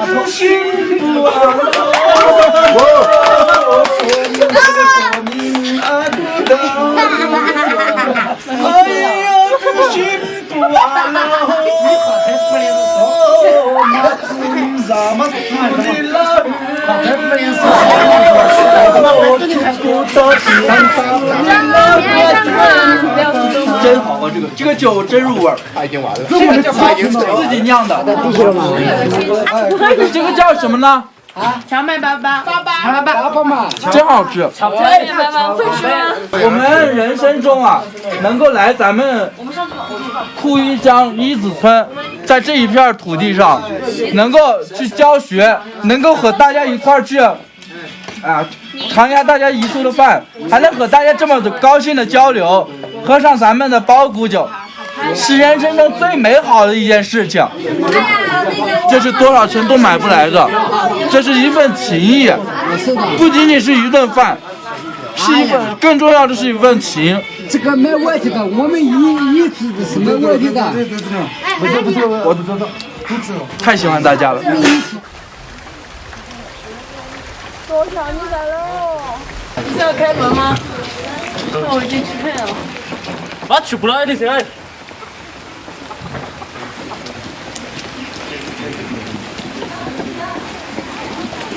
Speaker 19: 这幸福啊！说明爱不到，哎呀，这幸福啊！真好啊，这个酒真入味儿，
Speaker 4: 已经完了，
Speaker 19: 自己酿的。这个叫什么呢？
Speaker 9: 荞麦粑粑嘛，
Speaker 19: 真好吃。
Speaker 9: 荞麦粑粑会吃吗？
Speaker 19: 我们人生中啊，能够来咱们库一乡一子村，在这一片土地上，能够去教学，能够和大家一块儿去，尝一下大家一处的饭，还能和大家这么的高兴的交流，喝上咱们的包谷酒，是人生中最美好的一件事情。这是多少钱都买不来的，这是一份情谊，不仅仅是一顿饭，是一份更重要的是一份情。
Speaker 12: 这个没问题的，我们一直的是没问题的。
Speaker 19: 不是，我都知道，太喜欢大家了。
Speaker 9: 多少你来喽？你是要开门吗？那我已经去配了。
Speaker 1: 我去不来的噻。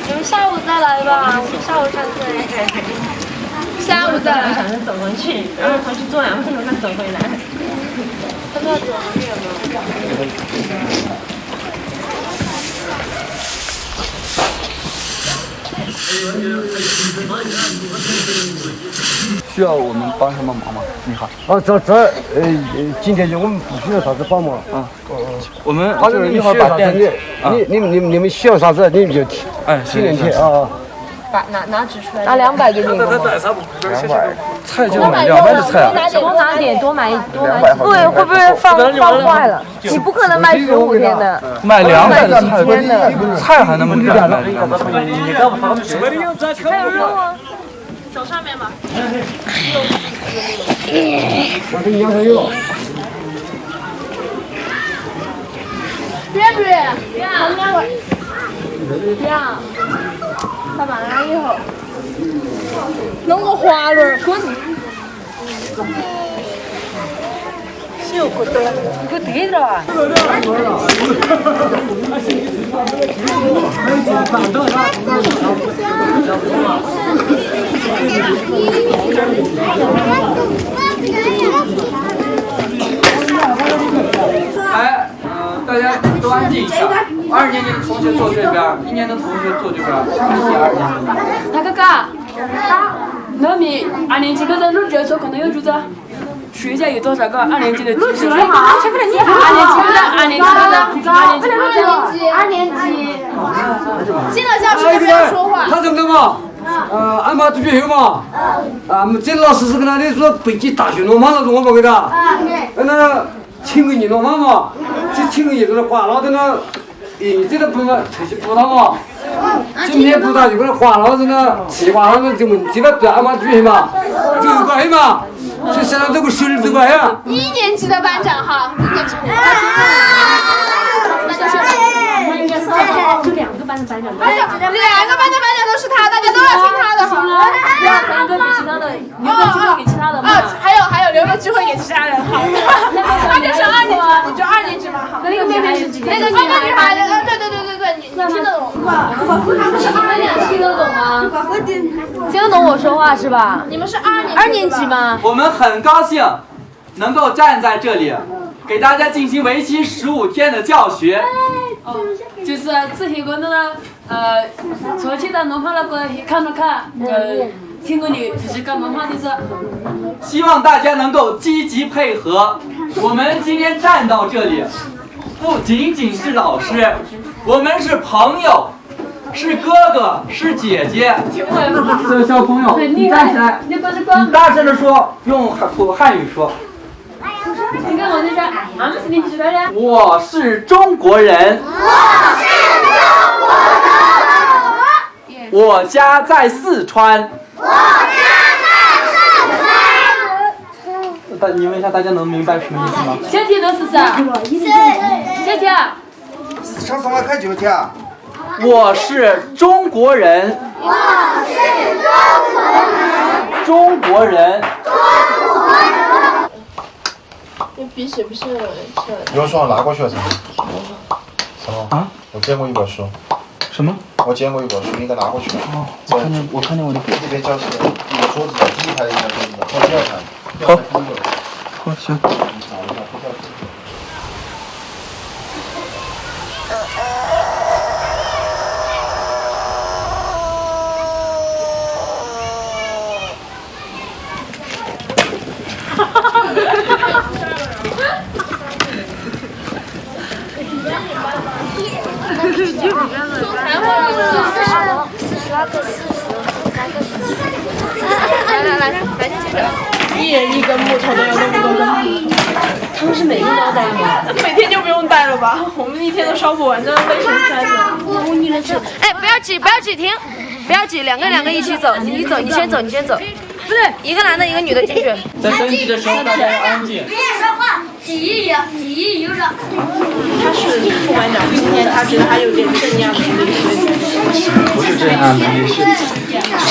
Speaker 9: 你们下午再来吧，我下午上课。下午再来。
Speaker 14: 想着走回去，然后回去做2分钟再走回来。
Speaker 9: 他们要走很远吗？
Speaker 2: 需要我们帮什么忙吗？你好。
Speaker 12: 今天我们不需要啥子帮忙
Speaker 2: 啊。我们
Speaker 12: 就是一会儿把店你们需要啥子你们就提。
Speaker 2: 哎，
Speaker 12: 提点去啊。
Speaker 14: 拿纸出来。
Speaker 9: 拿200给你们。
Speaker 12: 200。
Speaker 2: 菜就买200的菜啊。
Speaker 14: 多拿点，多买。
Speaker 9: 对，会不会放坏了？你不可能卖15天的。
Speaker 19: 买200的菜，菜还能卖200的？
Speaker 9: 还有肉啊。走上面吧。
Speaker 12: 我给你要上肉。
Speaker 9: 别，他完了以后，弄个滑轮滚。是有可得，可得着啊。
Speaker 19: 来，大家都安静一下。2年级的同学坐这边，1年的同学坐这边。开始2年级。
Speaker 14: 大哥哥，那你2年级的人录这时候可能有就是学一下有多少个2年级的知识？2年级的
Speaker 9: 2年级。进了教室不要说话。
Speaker 12: 他怎么的嘛？俺妈读学校嘛。这老师是跟他的说北京大学弄嘛，那种我不给他。那请个你弄嘛，这请个也是花了的那，你这个不嘛，特些葡萄嘛。今天葡萄就给他花了的那，西瓜那就问题了，对俺妈读学嘛，9块嘛。这现在这个12块呀。
Speaker 9: 1年级的班长哈，1年级。
Speaker 14: 就2个班的班长。
Speaker 9: 2个班的班长都是他，大家都要听他的好。
Speaker 14: 3个给其他的，留个机会给其他的嘛。
Speaker 9: 还有留个机会给其他人好。那就是2年级，你就2年级嘛好。
Speaker 14: 那个妹妹是几年级？
Speaker 9: 那个女孩，对，你听得懂吗？
Speaker 14: 听得懂吗？
Speaker 9: 听得懂我说话是吧？你们是2年级吗？
Speaker 19: 我们很高兴能够站在这里，给大家进行为期15天的教学。
Speaker 14: 就是之前我呢，出去到农场那个看了看，听过你就是干农场的事。
Speaker 19: 希望大家能够积极配合。我们今天站到这里，不仅仅是老师，我们是朋友，是哥哥，是姐姐。这位小朋友，你站起来，你大声的说，用汉语说。
Speaker 14: 你跟我那边，俺们是你知道的。
Speaker 19: 我是中国人。我家在四川。你问一下，大家能明白什么意思吗？
Speaker 14: 这题都是啥？这题。
Speaker 11: 上什么开9题啊？
Speaker 19: 我是中国人。中国人。
Speaker 9: 你笔写不是有人写的？
Speaker 4: 有人说我拿过去了什么？什么？
Speaker 19: 啊？
Speaker 4: 我见过一本书。
Speaker 19: 什么？
Speaker 4: 我见过一本书，应该拿过去了。
Speaker 19: 哦，我看见我的笔。
Speaker 4: 这边教室一个桌子的第1排的一个桌子的，或者第2排。
Speaker 19: 好。好，行。
Speaker 9: 来，接着。
Speaker 15: 一人一根木头都有那么多根。
Speaker 21: 他们是每天都要带吗？
Speaker 15: 每天就不用带了吧？我们一天都烧不完，这累成山了。
Speaker 9: 哎，不要挤，不要挤，停，不要挤，两个一起走，你走，你先走，你先走。不对，一个男的，一个女的进去。
Speaker 19: 在登记的时候大家要安静。
Speaker 9: 别说话，挤有着。
Speaker 15: 他是副班长，今天他觉得他有点镇压能力，
Speaker 17: 不是镇压能力，是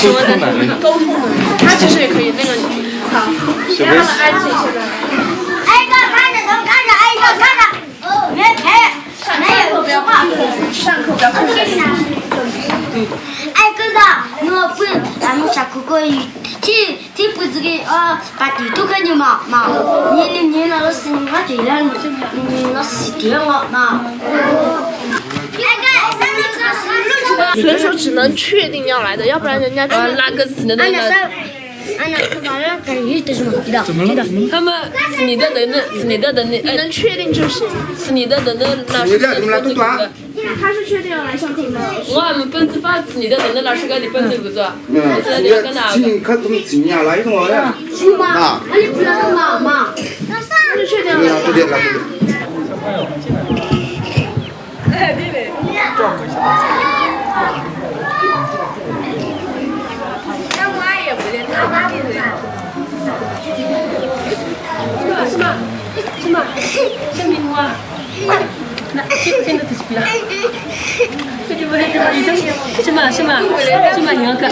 Speaker 17: 沟通能力。
Speaker 15: 沟通能力，他其实也可以那个。好，让他们安静现在。
Speaker 9: 挨个看着，能看着，挨个看着。别陪。
Speaker 15: 上课不要怕，上课不要怕。
Speaker 9: 哎，哥哥，我不，咱们下课可以去不这个把地图看见嘛？你那个是我对了，那是对我嘛。
Speaker 15: 选手只能确定要来的，要不然人家就
Speaker 21: 那个是那个。怎么了？他们是你的人，
Speaker 15: 你能确定就行。
Speaker 21: 是你的人的老师。
Speaker 15: 他是确定要来上课的。
Speaker 21: 我们本子发是你的人的老师给你本子不是？
Speaker 11: 请看他们请呀，来一个嘛呀。
Speaker 9: 啊，你不要嘛。
Speaker 15: 那就确定了。哎，弟弟。
Speaker 21: 是吗？生病哇？那现在不是病了？这就不是医生，是吗？你要看。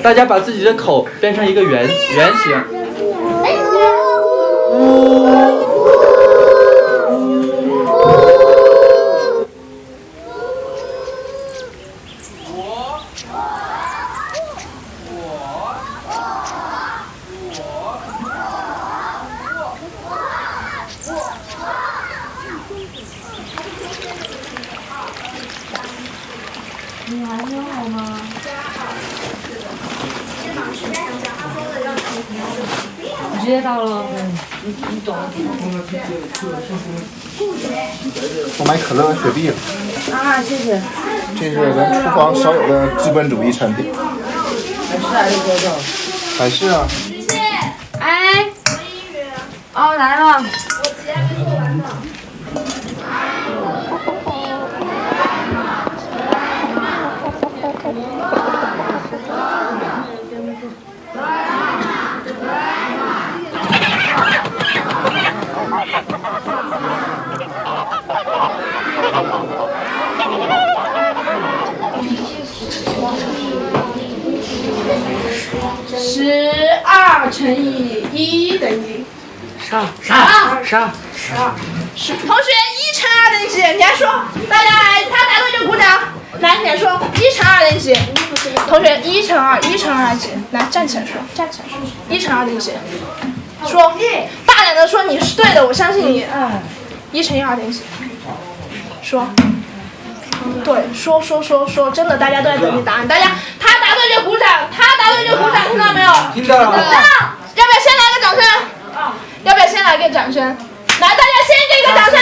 Speaker 19: 大家把自己的口变成一个圆形。
Speaker 9: 你还没有好吗？
Speaker 21: 你直接到了。你懂。
Speaker 4: 我买可乐雪碧了。
Speaker 9: 啊，谢谢。
Speaker 4: 这是咱厨房少有的资本主义产品。还是啊。
Speaker 9: 哎。哦，来了。
Speaker 15: 12乘以1等于
Speaker 9: 啥？
Speaker 15: 是同学1乘2等于几？你还说，大家来，他答对就鼓掌。来，你还说1乘2等于几？同学1乘2等于几？来，站起来说，1乘2等于几？说，大胆的说你是对的，我相信你。1乘以2等于几？说。对，说，真的，大家都在等你答案。大家，他答对就鼓掌，听到没有？
Speaker 12: 听到了。
Speaker 15: 要不要先来个掌声？来，大家先给一个掌声。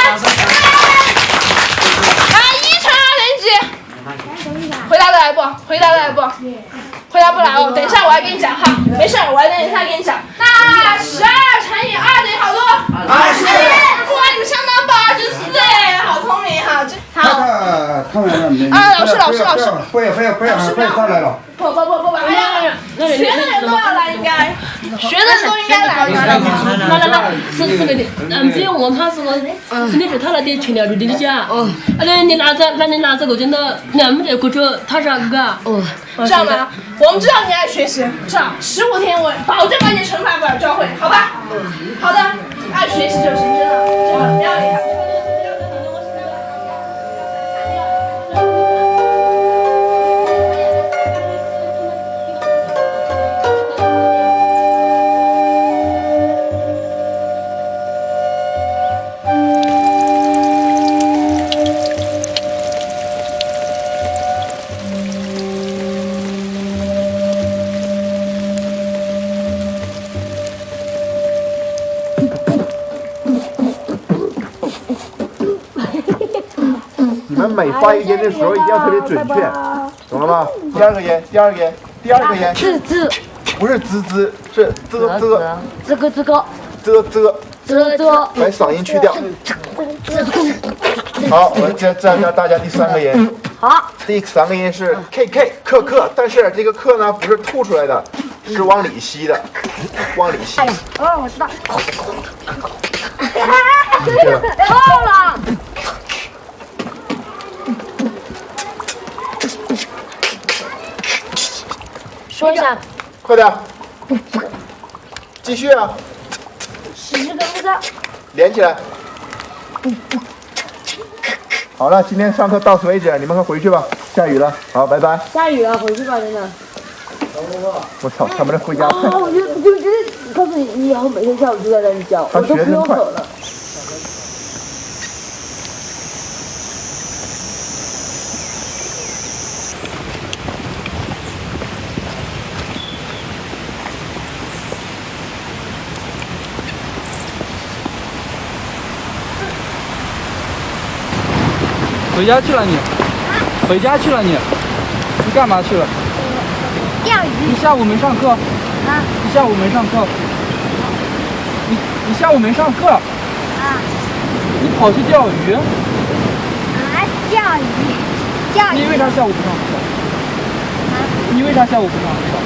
Speaker 15: 来，1乘2等于几？回答的来不？回答不来哦。等一下我来跟你讲哈，没事，我来等一下跟你讲。那12乘以2等于好多？24。哇，你们相当棒，24哎，好聪明哈，好。老师。
Speaker 11: 快上来了。
Speaker 15: 不，学的人都要来，应该，学的人都应该来。
Speaker 21: 来，是只有我们怕是你说他那点全了就理解啊。你拿着个真的，你们这过去他是个。
Speaker 15: 知道吗？我们知道你爱学习，知道15天我保证把你乘法表教会，好吧？好的，爱学习就行，真的，不要理他。
Speaker 4: 你们每发一个音的时候一定要特别准确，懂了吗？第二个音，第二个音，第二个音。
Speaker 10: 是滋，
Speaker 4: 不是滋滋，是啧啧。
Speaker 10: 这个这个。
Speaker 4: 啧啧。
Speaker 10: 啧啧。
Speaker 4: 把嗓音去掉。好，我教大家第三个音。
Speaker 10: 好。
Speaker 4: 第三个音是 KK 克，但是这个克呢不是吐出来的，是往里吸的，往里吸。
Speaker 10: 哦，我知道。
Speaker 4: 错
Speaker 10: 了。说一下。
Speaker 4: 快点。继续啊。
Speaker 10: 10个不知道。
Speaker 4: 连起来。好了，今天上课到此为止，你们快回去吧。下雨了，好，拜拜。
Speaker 10: 下雨了，回去吧，真的。
Speaker 4: 我操，他们这回家太……
Speaker 10: 我觉得告诉你，你以后每天下午就在这里教，我都不用走了。
Speaker 19: 回家去了你，回家去了你干嘛去了？
Speaker 9: 钓鱼。
Speaker 19: 你下午没上课？
Speaker 9: 啊。
Speaker 19: 你下午没上课？你下午没上课？
Speaker 9: 啊。
Speaker 19: 你跑去钓鱼？
Speaker 9: 啊，钓鱼。
Speaker 19: 你为啥下午不上课？
Speaker 9: 啊。
Speaker 19: 你为啥下午不上课？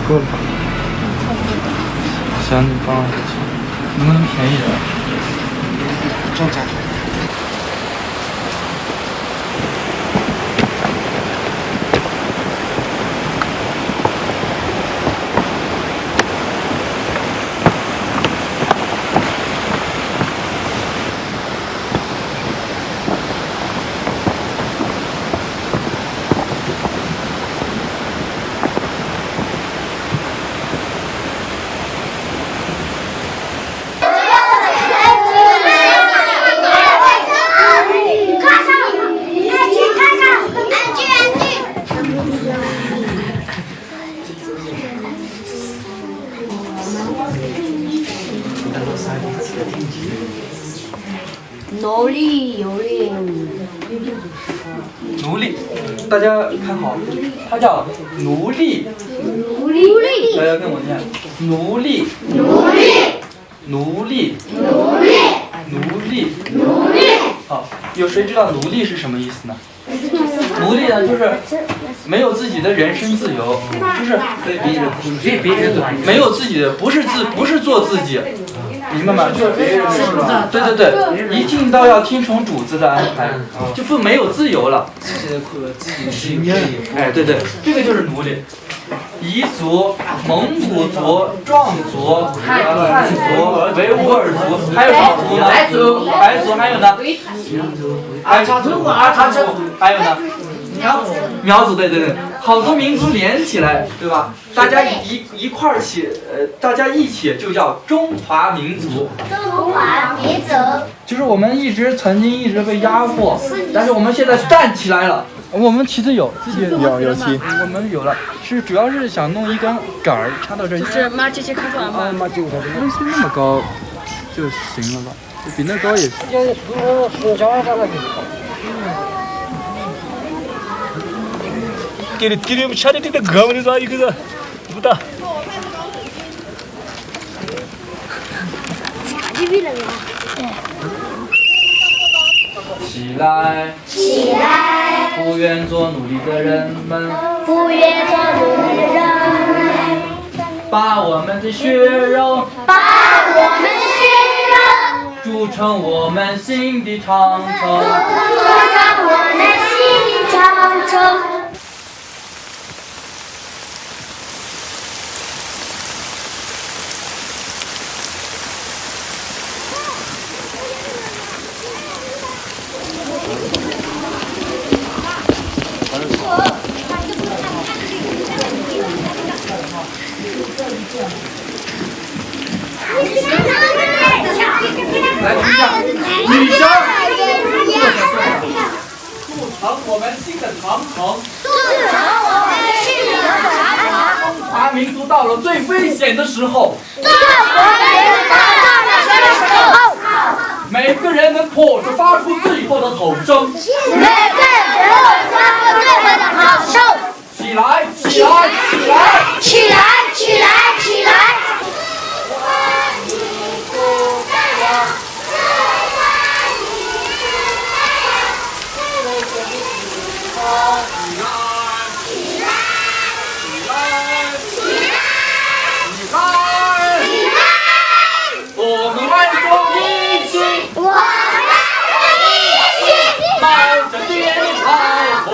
Speaker 2: 够了吧？行，你帮我一下，能不能便宜点？正价。
Speaker 9: 奴隶有力。
Speaker 19: 奴隶，大家看好，它叫奴隶。
Speaker 9: 奴隶。
Speaker 19: 大家跟我念，奴隶。
Speaker 9: 奴隶。
Speaker 19: 奴隶。
Speaker 9: 奴隶。
Speaker 19: 奴隶。
Speaker 9: 奴隶。
Speaker 19: 好，有谁知道奴隶是什么意思呢？奴隶呢，就是没有自己的人身自由，就是没有自己的，不是做自己。明白吗？就是对，一进到要听从主子的安排，就没有自由了。自己的心愿。哎，对，这个就是奴隶。彝族、蒙古族、壮族、汉族、维吾尔族，还有什么族呢？白族，还有呢？阿查族，还有呢？苗族，对，好多民族连起来，对吧？大家一块儿起，大家一起就叫中华民族。
Speaker 9: 中华民族。
Speaker 19: 就是我们曾经一直被压迫，但是我们现在站起来了。我们旗子有自己
Speaker 4: 有旗，
Speaker 19: 我们有了，主要是想弄一根杆儿插到这。
Speaker 14: 就是马这些看出来吗？
Speaker 19: 那么高就行了吧？比那高也行。
Speaker 3: 给不掐的这个胳膊上一个人，不大。
Speaker 19: 起来！
Speaker 9: 起来！
Speaker 19: 不愿做奴隶的人们，
Speaker 9: 不愿做奴隶的人们，
Speaker 19: 把我们的血肉，筑成我们心的长城，
Speaker 9: 筑成我们心的长城。
Speaker 22: 你
Speaker 19: 成我们新的长城。
Speaker 22: 筑成我们新的长城。
Speaker 19: 阿民族到了最危险的时候。每个人能破着发出最后的吼声。
Speaker 22: 每个人能发出最后的吼声。
Speaker 19: 起来！起来！起来！
Speaker 22: 起来！起来！起来！
Speaker 19: 我们万众一心，
Speaker 22: 我们万众一心，
Speaker 19: 冒着烈炮火，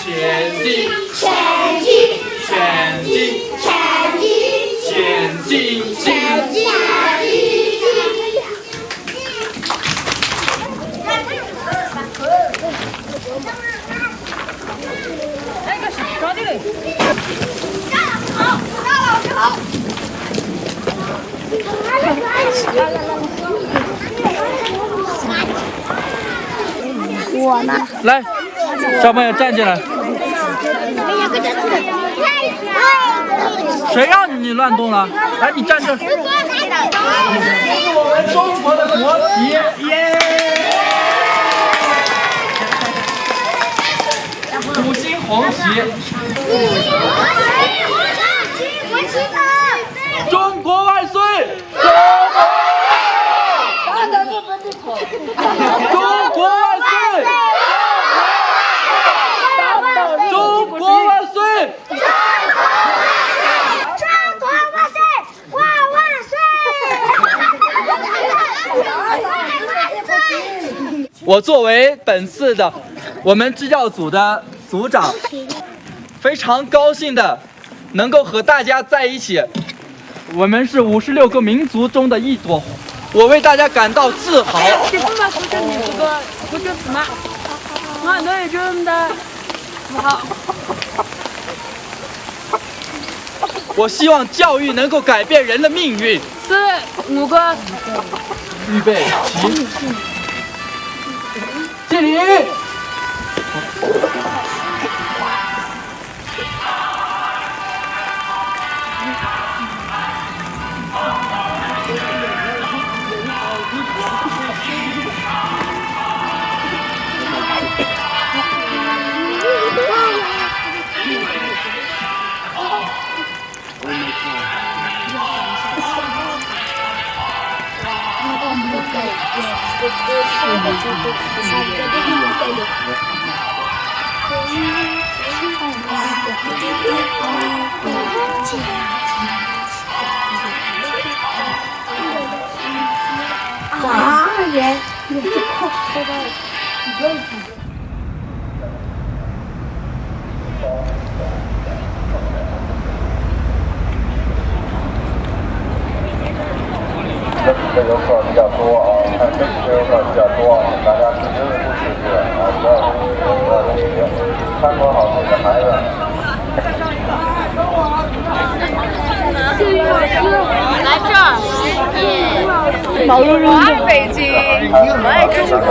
Speaker 19: 前进，
Speaker 22: 前进，
Speaker 19: 前进，
Speaker 22: 前进，
Speaker 19: 前进，前进。
Speaker 22: 那个是抓的嘞。好，好。
Speaker 16: 我呢？
Speaker 19: 来，小朋友站起来。谁让你乱动了？来，你站这。这是我们中国的国旗，耶！五星红旗。中国万岁！中国万岁！中国万岁！我作为本次的我们支教组的组长，非常高兴的能够和大家在一起。我们是56个民族中的一朵，我为大家感到自豪。我希望教育能够改变人的命运。
Speaker 14: 是5个。
Speaker 19: 预备起，敬礼。
Speaker 18: 的游客比较多啊，看这些游客比较多，大家自觉的注意啊，不要不要参观好自己的孩子。
Speaker 22: 来这儿，
Speaker 15: 我爱北京，我爱中国，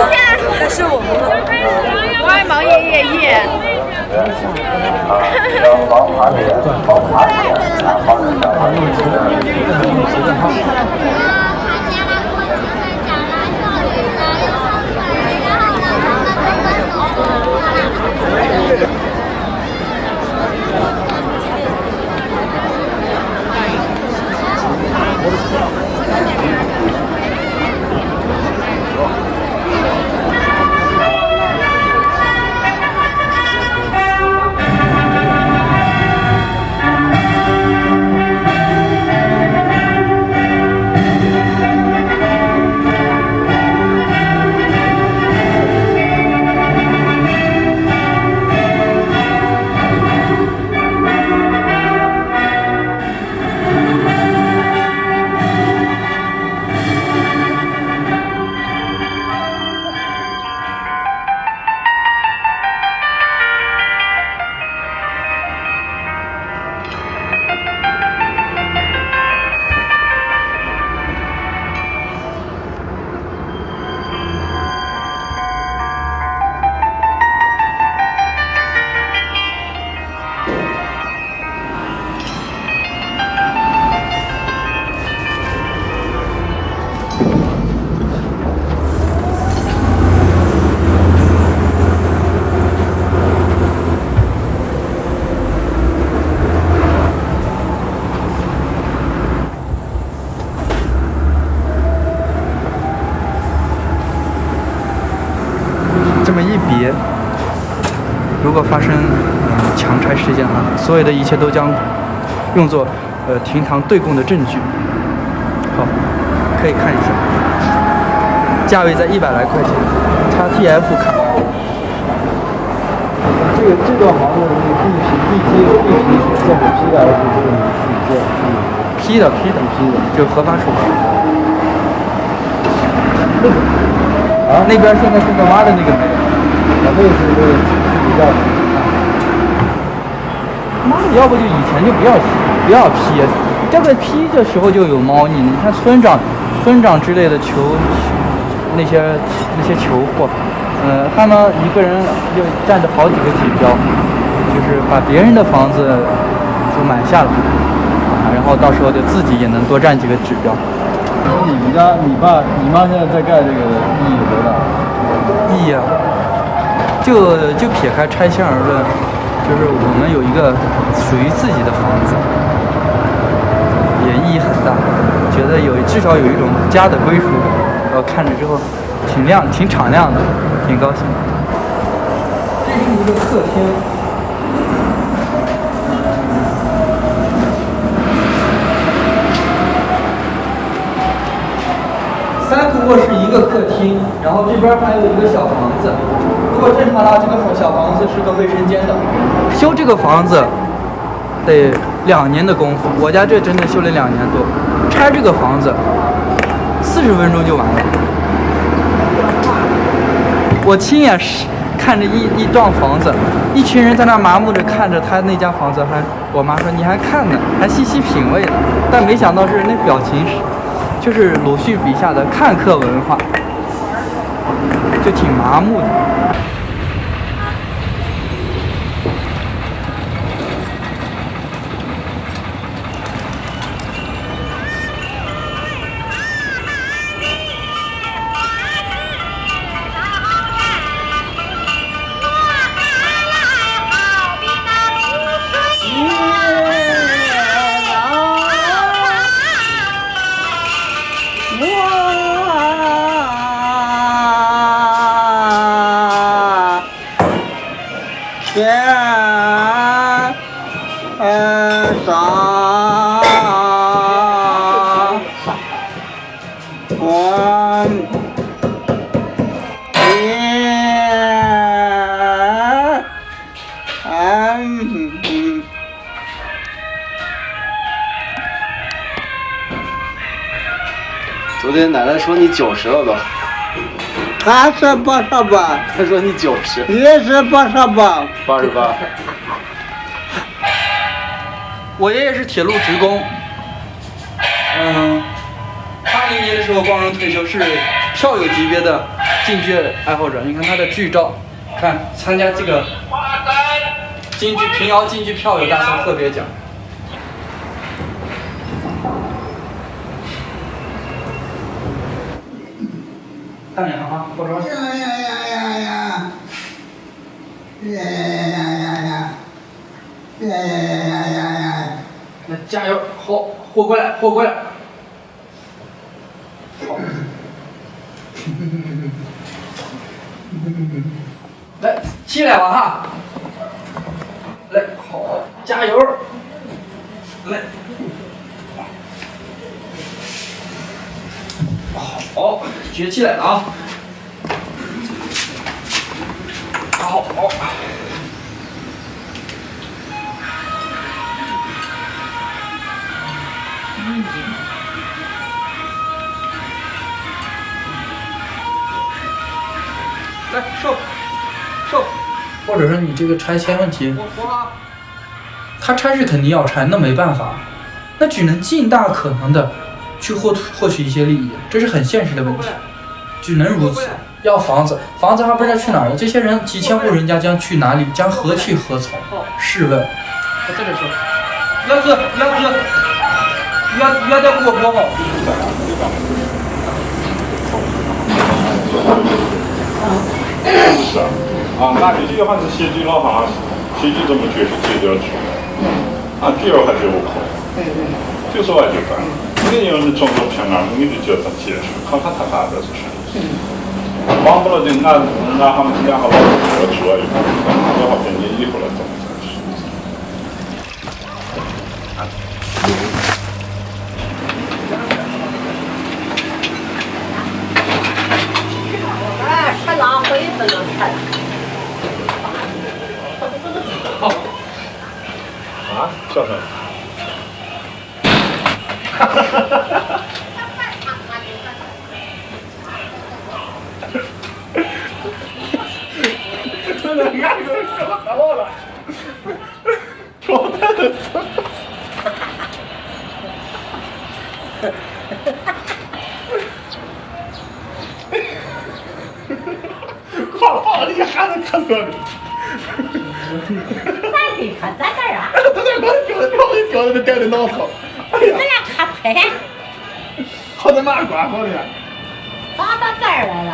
Speaker 15: 这是我们的。我爱毛爷爷爷。
Speaker 18: 防爬点，防爬点，防止小孩
Speaker 6: 强拆事件哈，所有的一切都将用作廷堂对供的证据。好，可以看一下，价位在100来块钱，XTF 卡。
Speaker 1: 这栋房子是地基是政府批的，还是就是你自己建？
Speaker 6: 批的，就合法手续。那边现在是干嘛的那个没有？
Speaker 1: 那个是自己建的。
Speaker 6: 妈的，要不就以前就不要批，这个批的时候就有猫腻。你看村长之类的那些求货，他们一个人就占着好几个指标，就是把别人的房子就买下来，然后到时候就自己也能多占几个指标。
Speaker 1: 你们家你爸你妈现在在盖这个意义有多大？
Speaker 6: 意义啊，就撇开拆迁而论，就是我们有一个属于自己的房子，也意义很大，觉得至少有一种家的归属感，然后看着之后挺敞亮的，挺高兴。这是一个客厅。3个卧室1个客厅，然后这边还有一个小房子。如果正常的话，这个小房子是个卫生间的。修这个房子得2年的功夫，我家这整整修了2年多。拆这个房子40分钟就完了。我亲眼看着一幢房子，一群人在那麻木着看着他那家房子，我妈说你还看呢，还细细品味呢。但没想到是那表情就是鲁迅笔下的看客文化，就挺麻木的。
Speaker 4: 昨天奶奶说你90了都。
Speaker 5: 他是88，
Speaker 4: 他说你90，
Speaker 5: 你也是88。
Speaker 4: 88。
Speaker 6: 我爷爷是铁路职工，80年的时候光荣退休，是票友级别的京剧爱好者。你看他的剧照，看参加这个平遥京剧票友大赛特别奖。大点啊，过招。那加油，好，活过来，活过来。好。来，起来吧哈。来，好，加油。来。好，举起来了啊！好，来收，或者说你这个拆迁问题，他拆是肯定要拆，那没办法，那只能尽大可能的去获取一些利益，这是很现实的问题，只能如此。要房子还不知道去哪儿了，这些人几千户人家将去哪里？将何去何从？试问。我在这说，要点过坡好。
Speaker 20: 是那你这个房子设计了哈，设计这么确实解决出来，第二还就不可能，这是外就干。你要是中国偏哪，你就叫他解释，看看他干的是什么。忘不了的，那他们2个老师出来以后，我好像你以后来怎么才是？笑什么？哈哈哈哈哈！真的，你看这个打爆了，状态的。快了，你还能看到你？
Speaker 8: 咱得看在哪儿啊？
Speaker 20: 在那掉在带的脑头。
Speaker 8: 咱俩看拍。
Speaker 20: 好在哪关好的？
Speaker 8: 打到这儿来了。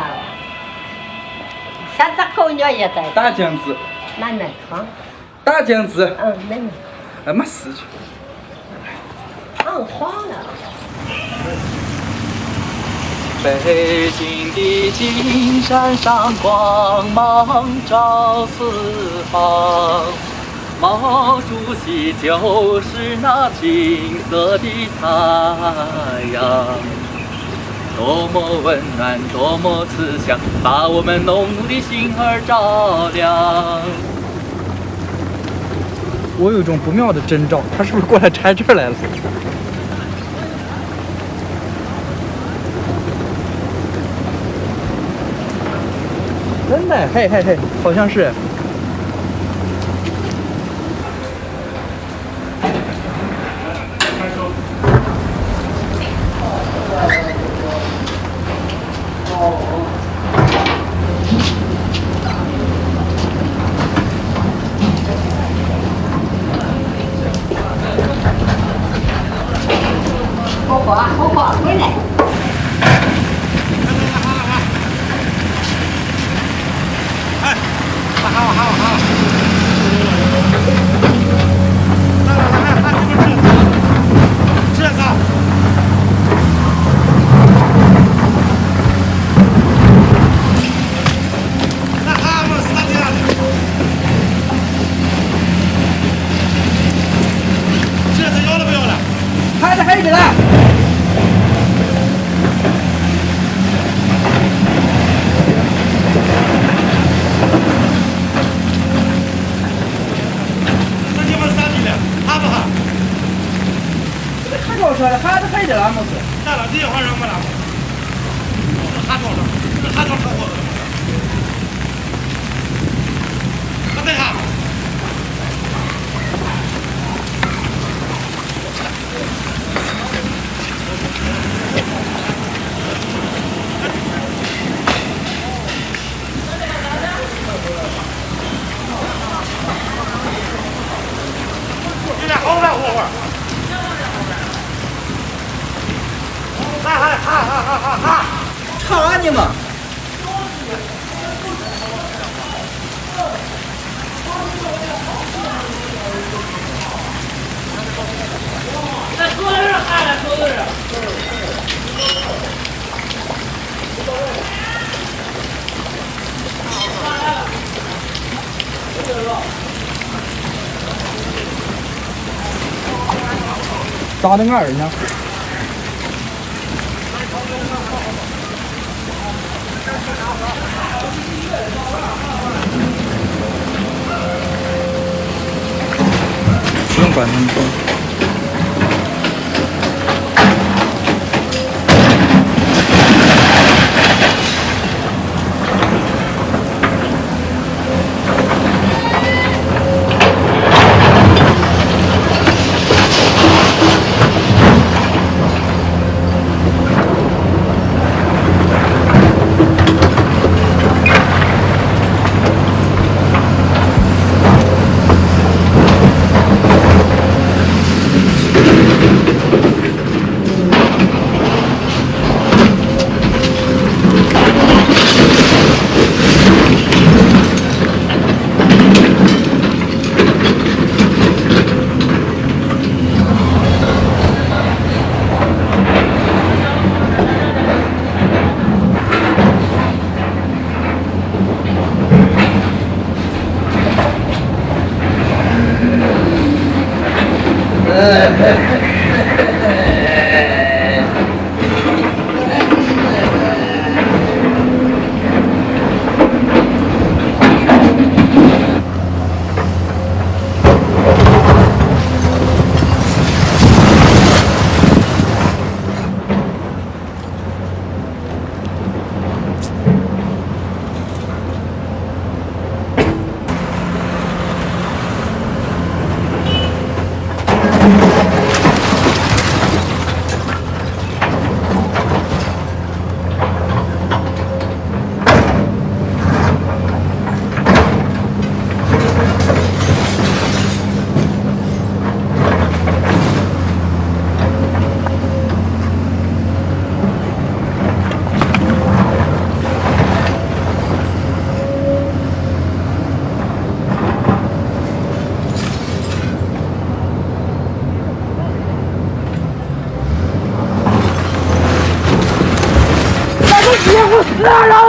Speaker 8: 现在狗鸟也在。
Speaker 19: 大镜子。
Speaker 8: 奶奶康。
Speaker 19: 大镜子。
Speaker 8: 奶奶。
Speaker 19: 没事情。
Speaker 8: 黄了。
Speaker 6: 北京的金山上光芒照四方，毛主席就是那金色的太阳，多么温暖，多么慈祥，把我们农奴的心儿照亮。我有一种不妙的征兆，他是不是过来拆这儿来了？真的，嘿，好像是。
Speaker 8: 后花回来。
Speaker 19: 黑的了。
Speaker 20: 这你们啥地了？哈不哈？
Speaker 19: 他跟我说的，哈子黑的了，没事。
Speaker 20: 咋了？这一会儿人没了？哈多少？这哈多少货子？他在哈。有点好了，伙伙。哈！
Speaker 19: 查你们！
Speaker 20: 那说的是哈了，说的是。
Speaker 19: 咋的耳呢？不用管那么多。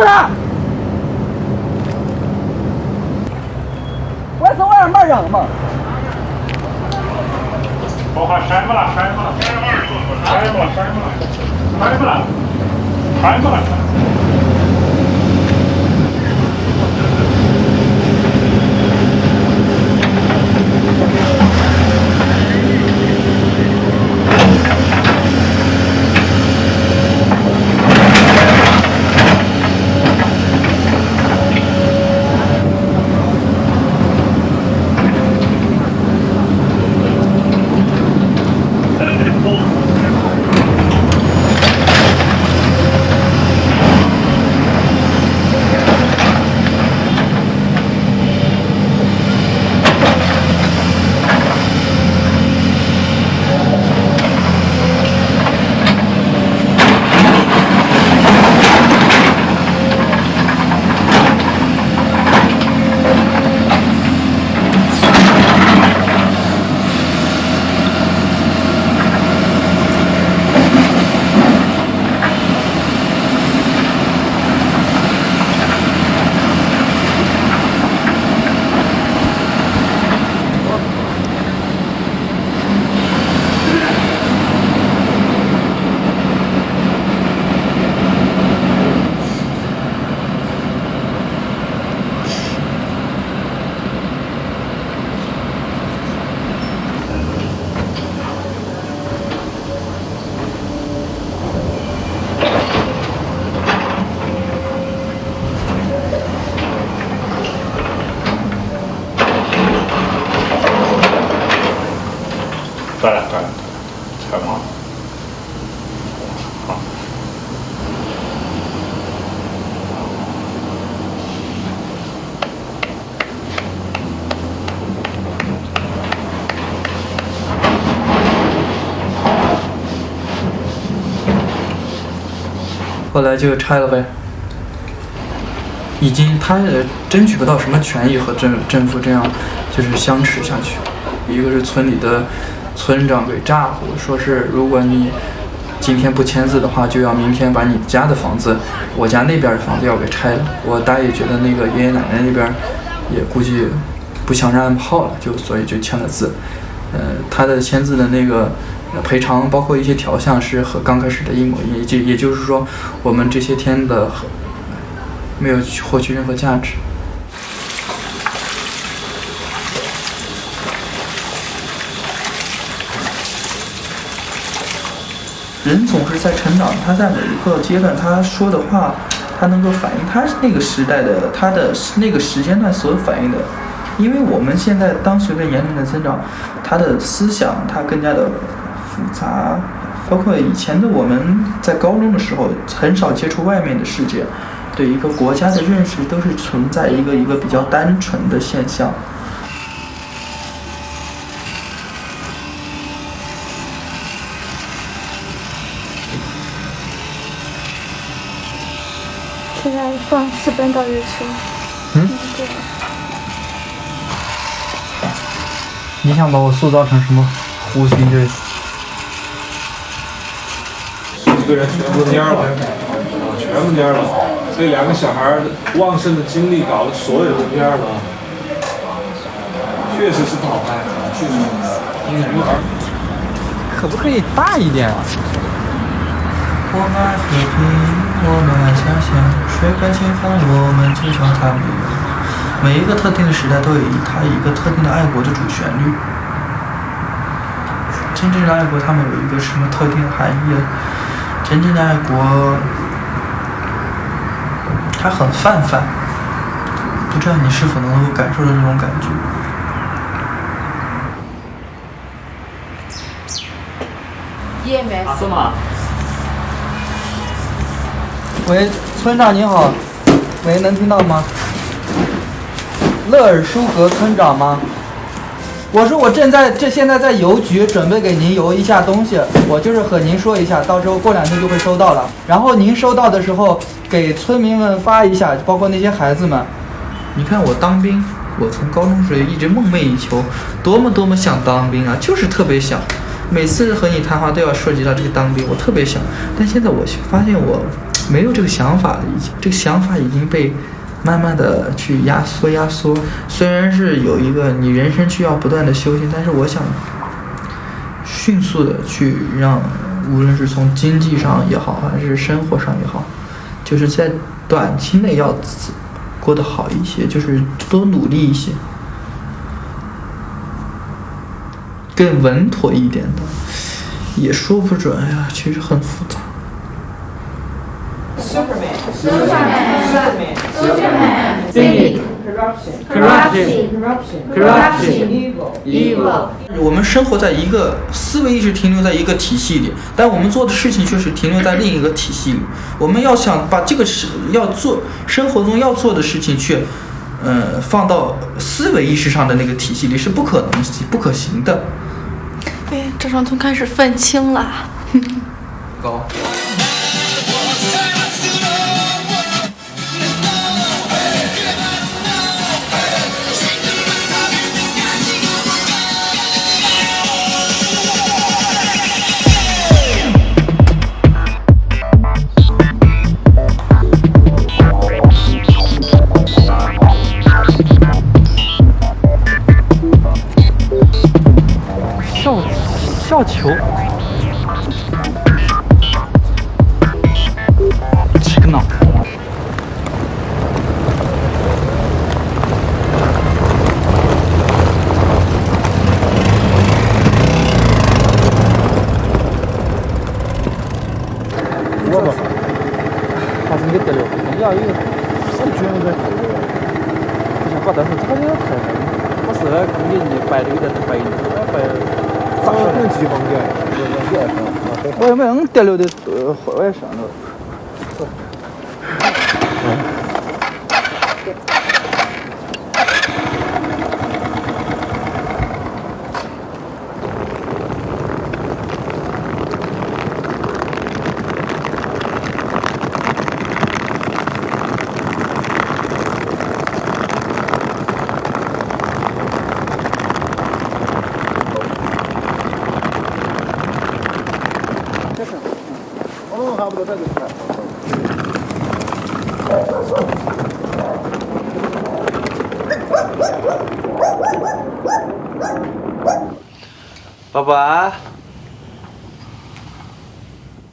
Speaker 19: 他！我从外面扔嘛。
Speaker 20: 我还摔不了，摔不了，摔不了，摔不了，摔不了，摔不了。再来，踩吗？好。
Speaker 6: 后来就拆了呗。已经他争取不到什么权益和政府这样就是相持下去。一个是村里的村长给诈唬，说是如果你今天不签字的话，就要明天把你家的房子，我家那边的房子要给拆了。我大爷觉得那个爷爷奶奶那边也估计不想让人泡了，所以就签了字。他的签字的那个赔偿，包括一些条项是和刚开始的一模一样，也就是说，我们这些天的没有获取任何价值。人总是在成长，他在每一个阶段他说的话，他能够反映他那个时代的他的那个时间段所反映的。因为我们现在当随着年龄的增长，他的思想他更加的复杂，包括以前的我们在高中的时候很少接触外面的世界，对一个国家的认识都是存在一个比较单纯的现象。
Speaker 16: 现在放私奔到日出。对。
Speaker 6: 你想把我塑造成什么？胡鑫这
Speaker 7: 一个人全部蔫了，全部蔫了。这两个小孩旺盛的精力搞得所有人都蔫了，确实是不好拍，确实。
Speaker 6: 可不可以大一点啊？我们爱和平，我们爱家乡，谁敢侵犯我们，就像他们一样。每一个特定的时代都有它一个特定的爱国的主旋律。真正的爱国，他们有一个什么特定的含义？真正的爱国，它很泛泛，不知道你是否能够感受到这种感觉。
Speaker 14: 也没事嘛。
Speaker 6: 喂，村长您好，喂，能听到吗？勒尔舒格村长吗？我说我现在在邮局准备给您邮一下东西，我就是和您说一下，到时候过2天就会收到了。然后您收到的时候给村民们发一下，包括那些孩子们。你看我当兵，我从高中时一直梦寐以求，多么想当兵啊，就是特别想。每次和你谈话都要涉及到这个当兵，我特别想。但现在我发现我没有这个想法了，这个想法已经被慢慢的去压缩。虽然是有一个你人生需要不断的修行，但是我想迅速的去让，无论是从经济上也好，还是生活上也好，就是在短期内要过得好一些，就是多努力一些，更稳妥一点的，也说不准。哎呀，其实很复杂。我们生活在一个思维一直停留在一个体系里，但我们做的事情却是停留在另一个体系里。我们要想把这个生活中要做的事情去，放到思维意识上的那个体系里是不可行的。
Speaker 15: 哎，赵尚通开始愤青了。
Speaker 6: 高。吊球，这个呢？
Speaker 2: 我吧，还是你得了，你要一个是觉得不想把但是这个太我是看见你摆的有点白的，咋可能地方的？我也没得了的，我也上了。
Speaker 13: 爸爸，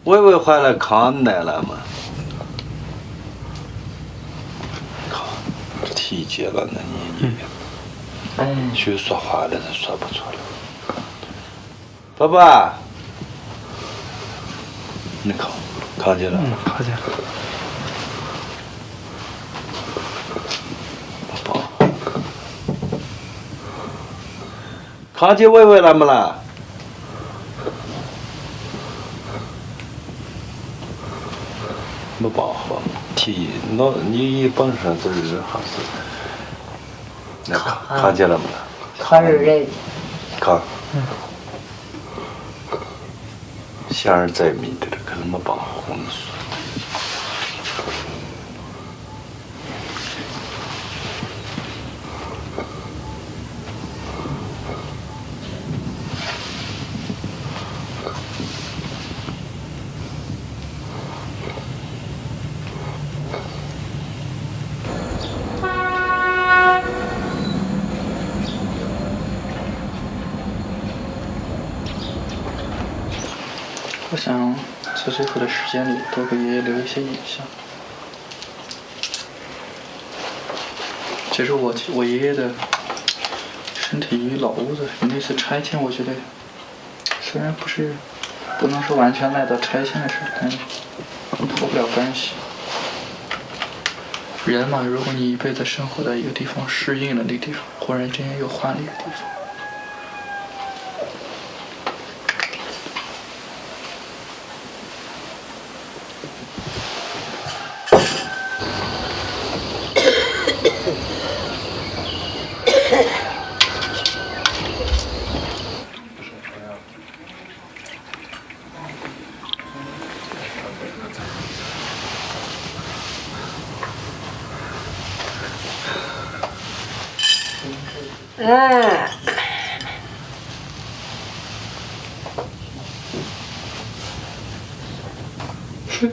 Speaker 13: 微微回来看来了吗？靠，体检了，那你学说话的是说不出来。爸爸，你看见了？
Speaker 6: 看见了。
Speaker 13: 爸爸，看见微微了没啦？没办法，你本身这人还是那看见了没？
Speaker 8: 看着人。
Speaker 13: 看。想儿在迷的，可是没办法，我们说。
Speaker 6: 我想在最后的时间里多给爷爷留一些影像。其实我爷爷的身体与老屋子那次拆迁，我觉得虽然不能说完全赖到拆迁的事，但脱不了干系。人嘛，如果你一辈子生活在一个地方，适应了那个地方，忽然之间又换了一个地方。是。